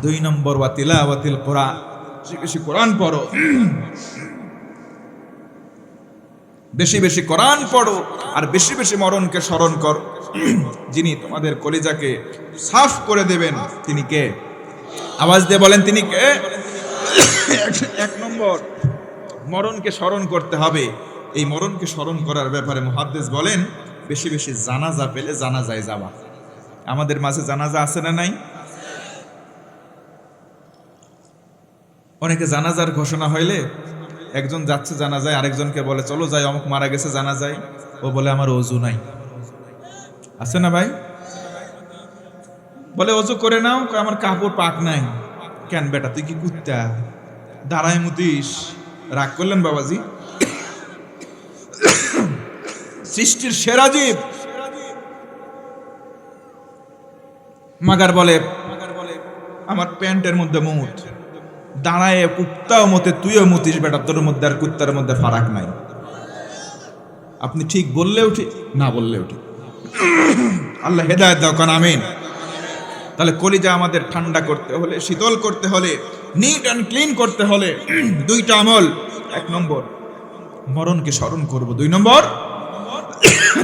2 নম্বর ওয়া তিলাওয়াতিল কোরআন, বেশি বেশি কোরআন পড়ো, বেশি বেশি কোরআন পড়ো আর বেশি বেশি মরণকে স্মরণ করো। যিনি তোমাদের কলিজাকে সাফ করে দেবেন তিনি কে? আওয়াজ দিয়ে বলেন, তিনি কে? 1 নম্বর মরণকে স্মরণ করতে হবে। এই মরণকে স্মরণ করার ব্যাপারে মুহাদ্দিস বলেন বেশি বেশি জানাজা পেলে জানাজায় যাওয়া। আমাদের মাঝে জানাজা আছে না নাই? অনেকে জানাজার ঘোষণা হইলে একজন যাচ্ছে জানাজায়, আরেকজনকে বলে চলো যাই, অমুক মারা গেছে জানাজায়। ও বলে আমার ওযু নাই। আছে না ভাই? বলে ওযু করে নাও, আমার কাপড় পাক নাই। কেন বেটা, তুই কি কুত্তা দাঁড়ায় মুতিস? রাগ করলেন বাবাজি? সৃষ্টির সেরা জীব মাগার বলে আমার প্যান্টের মধ্যে মুত, দাঁড়ায় কুত্তাও মতে তুইও মুতিস বেটা, তোর মধ্যে আর কুত্তার মধ্যে ফারাক নাই। আপনি ঠিক বললেও ঠিক, না বললেও ঠিক। আল্লাহ হেদায়েত দাও, কারণ আমিন। তাহলে কলিজা আমাদের ঠান্ডা করতে হলে, শীতল করতে হলে, নিট অ্যান্ড ক্লিন করতে হলে 2টা আমল। 1 নম্বর মরণকে স্মরণ করব, 2 নম্বর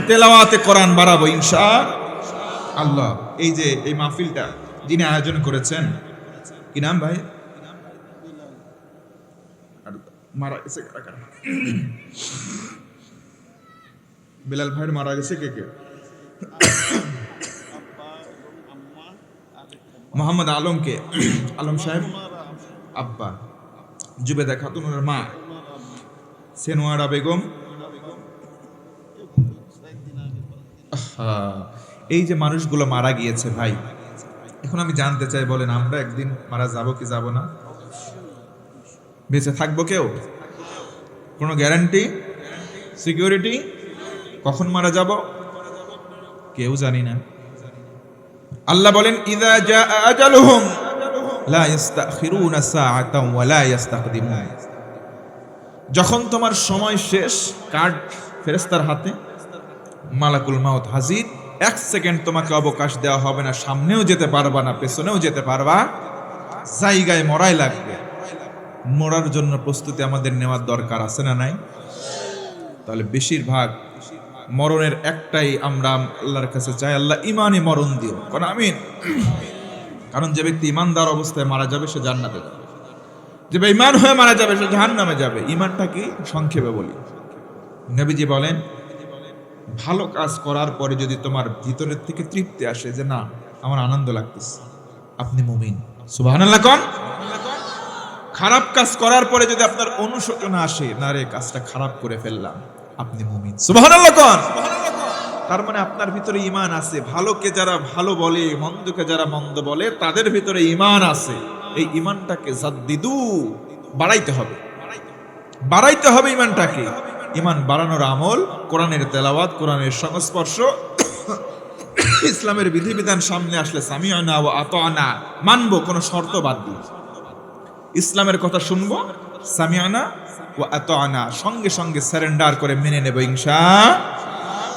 তেলাওয়াতে কোরআন বাড়াবো ইনশাআল্লাহ। এই যে এই মাহফিলটা যিনি আয়োজন করেছেন, কি নাম ভাই? মারা গেছে কারা? বিলাল ভাইয়ের মারা গেছে কে কে? মোহাম্মদ আলমকে, আলম সাহেব আব্বা, জুবেদা খাতুনের মা, সেনোয়ারা বেগম। এই যে মানুষগুলো মারা গিয়েছে ভাই, এখন আমি জানতে চাই, বলেন আমরা একদিন মারা যাব কি যাব না? বেঁচে থাকবো কেউ? কোনো গ্যারান্টি, সিকিউরিটি? কখন মারা যাব কেউ জানি না। আল্লাহ বলেন ইযা জাআ আজালুহুম লা ইস্তাখিরুনা সাআতান ওয়া লা ইস্তাকদিমুন। যখন তোমার সময় শেষ, কার্ড ফেরেশতার হাতে, মালাকুল মাউত হাজির, 1 সেকেন্ড তোমাকে অবকাশ দেওয়া হবে না। সামনেও যেতে পারবা না, পেছনেও যেতে পারবা, জায়গায় মরাই লাগবে। মরার জন্য প্রস্তুতি আমাদের নেওয়ার দরকার আছে না নাই? তাহলে বেশিরভাগ মরণের একটাই আমরা আল্লাহর কাছে চাই, আল্লাহ ইমানে মরণ দিও, কারণ আমিন। কারণ যে ব্যক্তি ইমানদার অবস্থায় মারা যাবে সে জান্নাতে যাবে, যে বেঈমান হয়ে মারা যাবে সে জাহান্নামে যাবে। ইমানটা কি? সংক্ষেপে বলি, নবীজি বলেন ভালো কাজ করার পরে যদি তোমার ভিতরের থেকে তৃপ্তি আসে যে না আমার আনন্দ লাগতেছে, আপনি মুমিন। সুবহানাল্লাহ কোন? খারাপ কাজ করার পরে যদি আপনার অনুশোচনা আসে, না রে কাজটা খারাপ করে ফেললাম, আপনি মুমিন। সুবহানাল্লাহ কোন? তার মানে আপনার ভিতরে ঈমান আছে। ভালোকে যারা ভালো বলে, মন্দকে যারা মন্দ বলে, তাদের ভিতরে ঈমান আছে। এই ঈমানটাকে জাদ্দিদু, বাড়াইতে হবে, বাড়াইতে হবে ঈমানটাকে। ঈমান বাড়ানোর আমল কোরআনের তেলাওয়াত, কোরআনের সংস্পর্শ, ইসলামের বিধিবিধান সামনে আসলে সামিআনা ওয়া আতানা, মানবো, কোনো শর্ত বাদ দিয়ে। ইসলামের কথা শুনবো, সামিআনা ওয়া আতানা, সঙ্গে সঙ্গে সারেন্ডার করে মেনে নেব ইনশাআল্লাহ।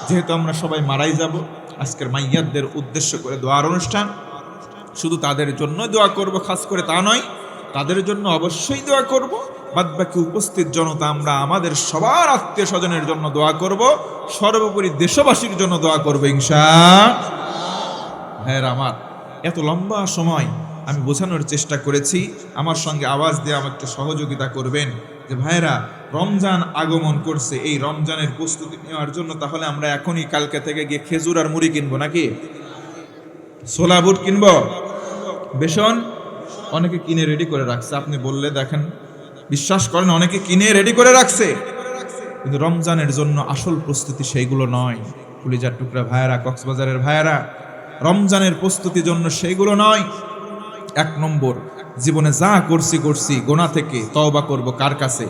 যেহেতু আমরা সবাই মারাই যাব, আজকের মাইয়াতদের উদ্দেশ্য করে দোয়ার অনুষ্ঠান। শুধু তাদের জন্য দোয়া করব খাস করে তা নয়, তাদের জন্য অবশ্যই দোয়া করব। বাদবাকি উপস্থিত জনতা আমরা আমাদের সবার আত্মীয় স্বজনের জন্য দোয়া করব, সর্বোপরি দেশবাসীর জন্য দোয়া করব ইনশাআল্লাহ। হ্যাঁ আমার এত লম্বা সময় আমি বোঝানোর চেষ্টা করেছি, আমার সঙ্গে আওয়াজ দিয়ে আমাকে সহযোগিতা করবেন যে ভাইরা রমজান আগমন করছে, এই রমজানের প্রস্তুতি নেওয়ার জন্য তাহলে আমরা এখনই কালকে থেকে গিয়ে খেজুর আর মুড়ি কিনবো নাকি? ছোলা বুট কিনবো, বেসন অনেকে কিনে রেডি করে রাখছে। আপনি বললে দেখেন, বিশ্বাস করেন অনেকে কিনে রেডি করে রাখছে। কিন্তু রমজানের জন্য আসল প্রস্তুতি সেইগুলো নয়। কলিজার টুকরা ভাইয়েরা, কক্সবাজারের ভাইয়েরা, রমজানের প্রস্তুতির জন্য সেইগুলো নয়। 1 নম্বর, জীবনে যা করছি গোনা থেকে তওবা করব কার কাছে?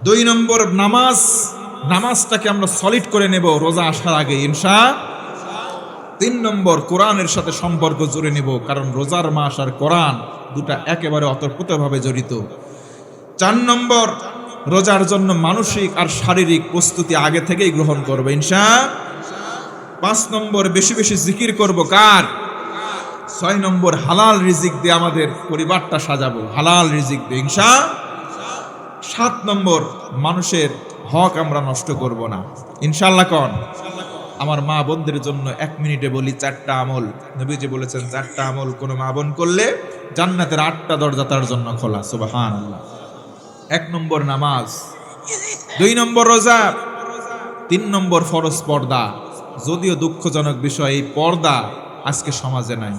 2 নম্বর, নামাজটাকে আমরা সলিড করে নেব রোজা আসার আগে ইনশাআল্লাহ। 3 নম্বর, কোরআনের সাথে সম্পর্ক জুড়ে নেব, কারণ রোজার মাস আর কোরআন দুটা একেবারে অতপ্রতভাবে জড়িত। 4 নম্বর, রোজার জন্য মানসিক আর শারীরিক প্রস্তুতি আগে থেকেই গ্রহণ করব ইনশাআল্লাহ। 5 নম্বর, বেশি বেশি জিকির করব কার? 6 নম্বর, হালাল রিজিক দিয়ে আমাদের পরিবারটা সাজাবো, হালাল রিজিক দিয়ে ইনশাআল্লাহ। 7 নম্বর, মানুষের হক আমরা নষ্ট করব না ইনশাআল্লাহ। কোন আমার মা বোনদের জন্য 1 মিনিটে বলি 4টা আমল। নবীজি বলেছেন 4টা আমল কোন মা বোন করলে জান্নাতের 8টা দরজা তার জন্য খোলা, সুবহানাল্লাহ। 1 নম্বর নামাজ, 2 নম্বর রোজা, 3 নম্বর ফরজ পর্দা। যদিও দুঃখজনক বিষয়, এই পর্দা আজকে সমাজে নাই।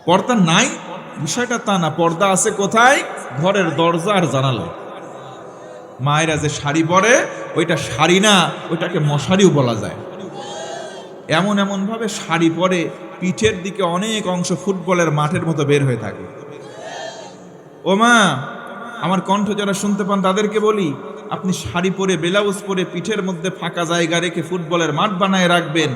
পর্দা নাই বিষয়টা তা না, পর্দা আছে কোথায়? ঘরের দরজা আর জানালায়। মায়েরা যে শাড়ি পরে ওইটা শাড়ি না, ওইটাকে মশারিও বলা যায়। এমন ভাবে শাড়ি পরে পিঠের দিকে অনেক অংশ ফুটবলের মাঠের মতো বের হয়ে থাকে। ও মা, আমার কণ্ঠ যারা শুনতে পান তাদেরকে বলি, আপনি শাড়ি পরে ব্লাউজ পরে পিঠের মধ্যে ফাঁকা জায়গা রেখে ফুটবলের মাঠ বানায় রাখবেন,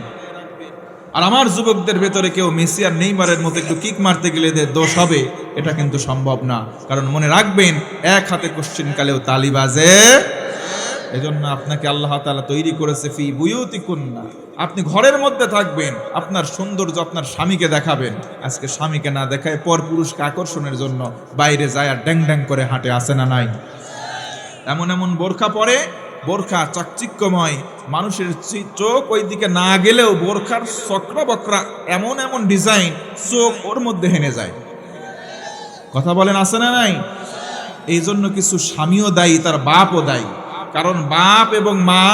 আর আমার যুবকদের ভেতরে কেউ মেসি আর নেইমারের মতো একটু কিক মারতে গেলে দোষ হবে, এটা কিন্তু সম্ভব না। কারণ মনে রাখবেন, এক হাতে কোশ্চিনকালেও তালি বাজে। এজন্য আপনাকে আল্লাহ তাআলা তৈরি করেছে ফি বুয়ুতিকুন্না, আপনি ঘরের মধ্যে থাকবেন, আপনার সৌন্দর্য আপনার স্বামীকে দেখাবেন। আজকে স্বামীকে না দেখায় পর পুরুষকে আকর্ষণের জন্য বাইরে যায় আর ড্যাং ড্যাং করে হাঁটে, আসে না নাই? এমন বোরখা পরে, বোরখা চাকচিক্যময়, মানুষের চোখ ওই দিকে না গেলেও বোরখার চক্র বক্রা এমন ডিজাইন, চোখ ওর মধ্যে হেনে যায়। কথা বলেন, আসে না নাই? এই জন্য কিছু স্বামীও দায়ী, তার বাপও দায়ী। কারণ বাপ এবং মা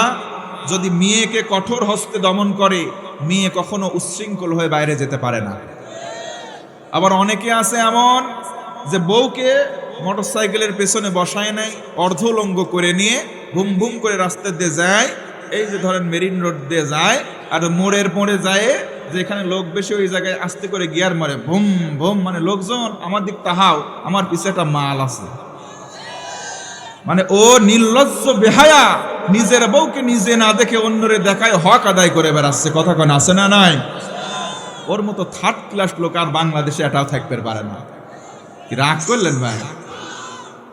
যদি মেয়েকে কঠোর হস্তে দমন করে, মেয়ে কখনো উচ্ছৃঙ্খল হয়ে বাইরে যেতে পারে না। আবার অনেকে আছে এমন যে বউকে মোটরসাইকেলের পেছনে বসায় নাই, অর্ধলঙ্গ করে নিয়ে বুম বুম করে রাস্তা দিয়ে যায়। এই যে ধরেন মেরিন রোড দিয়ে যায়, আর মোড়ে যায়, যেখানে লোক বেশি ওই জায়গায় আস্তে করে গিয়ার মারে, বুম বুম, মানে লোকজন আমার দিক তাহাও, আমার পিছে একটা মাল আছে। মানে ও নির্লজ্জ বেহায়া, নিজের বউকে নিজে না দেখে অন্যরে দেখায় হক আদায় করে বেড়াচ্ছে। কথা কোন আছে না নাই? ওর মতো 3rd ক্লাস লোক আর বাংলাদেশে এটাও থাকতে পারে না। কি রাগ করলেন ভাই?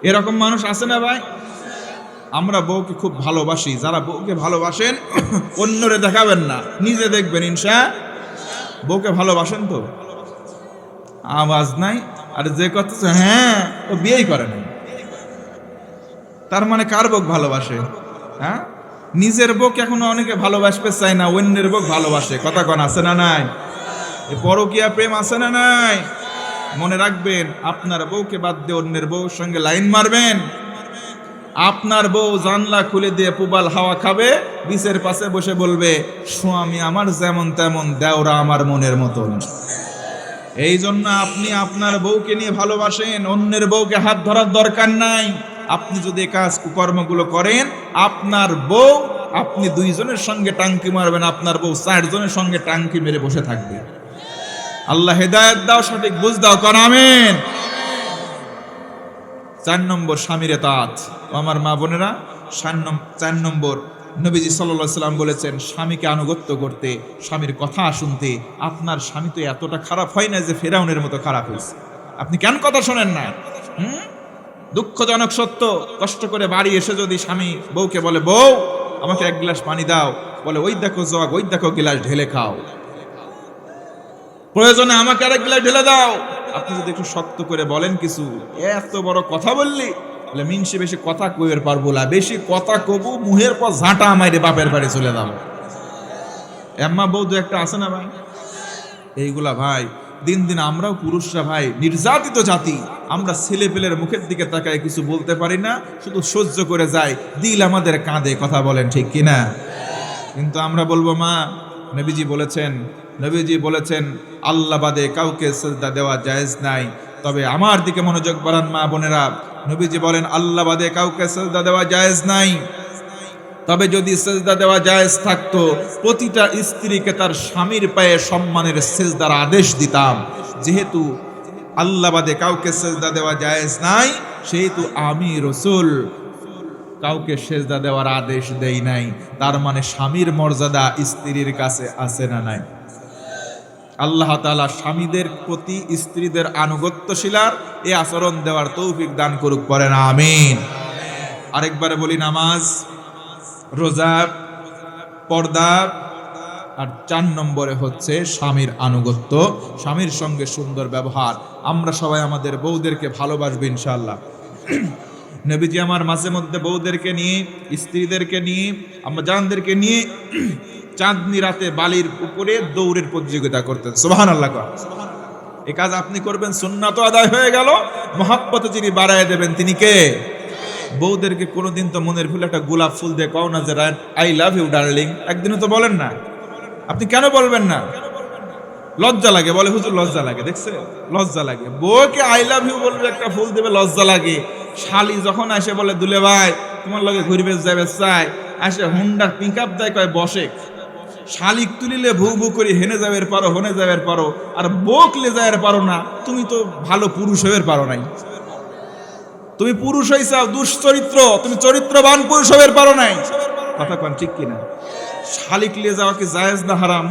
এরকম মানুষ আছে না ভাই? আমরা বউকে খুব ভালোবাসি, যারা বউকে ভালোবাসেন অন্যরে দেখাবেন না, নিজে দেখবেন ইনশাআল্লাহ। বউকে ভালোবাসেন তো? আওয়াজ নাই। আর যে কথা হ্যাঁ, ও বিয়েই করে না, তার মানে কার বউ ভালোবাসে? হ্যাঁ, নিজের বউ এখনো অনেকে ভালোবাসতে চায় না, অন্যের বউ ভালোবাসে। কথা কোন আছে না নাই? পরকীয়া প্রেম আছে না নাই? মনে রাখবেন, আপনার বউকে বাদ দিয়ে অন্যের বউর সঙ্গে লাইন মারবেন, আপনার বউ জানলা খুলে দিয়ে পুবাল হাওয়া খাবে, বিচের পাশে বসে বলবে, স্বামী আমার যেমন তেমন, দেওরা আমার মনের মতন। এই জন্য আপনি আপনার বউকে নিয়ে ভালোবাসেন, অন্যের বউকে হাত ধরার দরকার নাই। আপনি যদি কাজ কুকর্মগুলো করেন, আপনার বউ, আপনি 2 জনের সঙ্গে টাঙ্কি মারবেন, আপনার বউ 4 জনের সঙ্গে টাঙ্কি মেরে বসে থাকবে। আল্লাহ হেদায়েত দাও, সঠিক বুঝ দাও, কর আমিন। 4 নম্বর, স্বামীর ইতাআত। আমার মা বোনেরা, 4 নম্বর, নবীজি সাল্লাল্লাহু আলাইহি সাল্লাম বলেছেন স্বামীকে আনুগত্য করতে, স্বামীর কথা শুনতে। আপনার স্বামী তো এতটা খারাপ হয় না যে ফেরাউনের মতো খারাপ হয়েছে। আপনি কেন কথা শোনেন না? দুঃখজনক সত্য, কষ্ট করে বাড়ি এসে যদি স্বামী বউকে বলে, বউ আমাকে 1 গ্লাস পানি দাও, বলে ওই দেখো জগ, ওই দেখো গ্লাস, ঢেলে খাও। প্রয়োজনে আমাকে 1 গ্লাস ঢেলে দাও। আপনি যদি একটু শক্ত করে বলেন কিছু, এত বড় কথা বললি, বলে মিনসে বেশি কথা কইয়ের পারবো না, বেশি কথা কবু মুহের পর ঝাঁটা মাইরে বাপের বাড়ি চলে যাবো। এম্মা বউ 2-1টা আছে না ভাই? এইগুলা ভাই, দিন দিন আমরাও পুরুষরা ভাই নির্যাতিত জাতি। আমরা ছেলে পেলের মুখের দিকে তাকায় কিছু বলতে পারি না, শুধু সহ্য করে যাই, দিল আমাদের কাঁদে। কথা বলেন ঠিক কিনা? কিন্তু আমরা বলবো, মা নবীজি বলেছেন আল্লাহ বাদে কাউকে সিজদা দেওয়া জায়েজ নাই। তবে আমার দিকে মনোযোগ বাড়ান মা বোনেরা, নবীজি বলেন আল্লাহ বাদে কাউকে সেজদা দেওয়া জায়েজ নাই। তবে যদি সেজদা দেওয়া জায়েজ থাকতো, প্রতিটা স্ত্রীকে তার স্বামীর পায়ে সম্মানের সেজদার আদেশ দিতাম। যেহেতু আল্লাহ বাদে কাউকে সেজদা দেওয়া জায়েজ নাই, সেহেতু আমি রাসূল কাউকে সেজদা দেওয়ার আদেশ দেই নাই। তার মানে স্বামীর মর্যাদা স্ত্রীর কাছে আছে না নাই? আল্লাহ তাআলা স্বামীদের প্রতি স্ত্রীদের আনুগত্যশীলার এই আচরণ দেওয়ার তৌফিক দান করুক, পড়েন আমিন। আরেকবারে বলি, নামাজ, রোজা, পর্দা, আর 4 নম্বরে হচ্ছে স্বামীর আনুগত্য, স্বামীর সঙ্গে সুন্দর ব্যবহার। আমরা সবাই আমাদের বউদেরকে ভালোবাসবো ইনশাআল্লাহ। নবীজি আমার মাঝে মধ্যে বউদেরকে নিয়ে, স্ত্রীদেরকে নিয়ে, আমরা জানদেরকে নিয়ে চাঁদনি রাতে বালির উপরে দৌড়ের প্রতিযোগিতা করতেন। সুবহানাল্লাহ। এই কাজ আপনি করবেন, সুন্নাত আদায় হয়ে গেল। মহাব্বত যিনি বাড়ায় দেবেন তিনি কে? বউদেরকে কোনোদিন তো মনের ভুলে একটা গোলাপ ফুল দিয়ে কও না যে আই লাভ ইউ ডার্লিং, একদিনও তো বলেন না। আপনি কেন বলবেন না? লজ্জা লাগে, বলে হুজুর লজ্জা লাগে। দেখছে, লজ্জা লাগে। বউকে আই লাভ ইউ বলবে, একটা ফুল দেবে, লজ্জা লাগে। শালি যখন আসে বলে দুলে ভাই তোমার লগে ঘুরবে যাবে চাই, আসে হুন্ডা পিক আপ দেয়, কয় বসে। শালিক তুলিলে ভু ভু করি হেনে যাবের পারো, হনে যাবের পারো, আর বকলে যাবের পারো না। তুমি তো ভালো পুরুষ হইবার পারো নাই। তুমি পুরুষ হইছাও দুশ্চরিত্র, তুমি চরিত্রবান পুরুষ হইবার পারো নাই। কথা কোন ঠিক কিনা? শালিক লিয়ে যাওয়া কি জায়েজ না হারাম?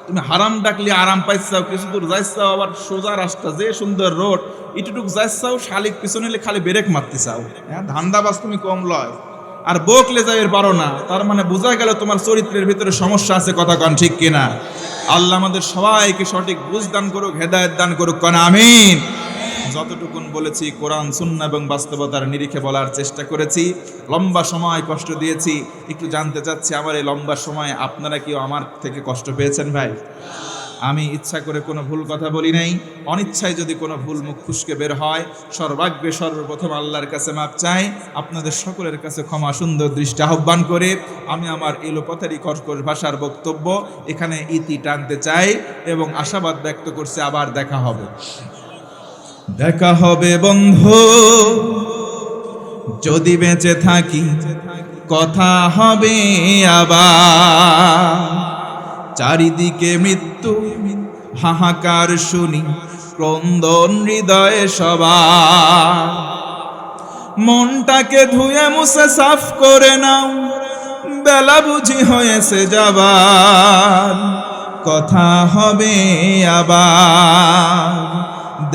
তুমি হারাম ডাকলে আরাম পাইছাও, কিছু দূর যাইছাও, আবার সোজা রাস্তা, যে সুন্দর রোড, ইটুটুক যাইছাও, শালিক পিছনে খালি ব্রেক মারতে চাও। হ্যাঁ, ধান্দাবাজ তুমি কম লয়, আর বকলে যাইয়ের পারো না। তার মানে বোঝা গেল তোমার চরিত্রের ভিতরে সমস্যা আছে। কথা কন ঠিক কিনা? আল্লাহ আমাদের সবাইকে সঠিক বুঝ দান করুক, হেদায়েত দান করুক, কন আমিন। যতটুকুন বলেছি কোরআন, সুন্নাহ এবং বাস্তবতার নিরিখে বলার চেষ্টা করেছি। লম্বা সময় কষ্ট দিয়েছি। একটু জানতে চাচ্ছি, আমার এই লম্বা সময় আপনারা কি আমার থেকে কষ্ট পেয়েছেন ভাই? আমি ইচ্ছা করে কোনো ভুল কথা বলি নাই। অনিচ্ছায় যদি কোনো ভুল মুখ খুশকে বের হয়, সর্বাগ্রে সর্বপ্রথম আল্লাহর কাছে মাপ চাই। আপনাদের সকলের কাছে ক্ষমা সুন্দর দৃষ্টি আহ্বান করে আমি আমার এলোপাতারি কর্কশ ভাষার বক্তব্য এখানে ইতি টানতে চাই এবং আশাবাদ ব্যক্ত করছি, আবার দেখা হবে। দেখা হবে বন্ধু, যদি বেঁচে থাকি, কথা হবে আবার। চারিদিকে মৃত্যু হাহাকার শুনি, ক্রন্দন হৃদয়ে সবার। মনটাকে ধুয়ে মুছে সাফ করে নাও, বেলা বুঝি হয়েছে যাবার। কথা হবে আবার,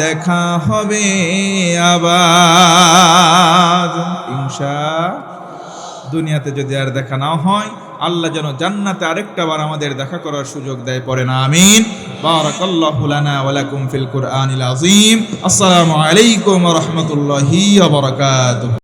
দেখা হবে আবার ইনশাআল্লাহ। দুনিয়াতে যদি আর দেখা না হয়, আল্লাহ যেন জান্নাতে আরেকটা বার আমাদের দেখা করার সুযোগ দেয়, পড়েন আমিন। বারাকাল্লাহু লানা ওয়া লাকুম ফিল কুরআনিল আযীম। আসসালামু আলাইকুম ওয়া রাহমাতুল্লাহি ওয়া বারাকাতুহু।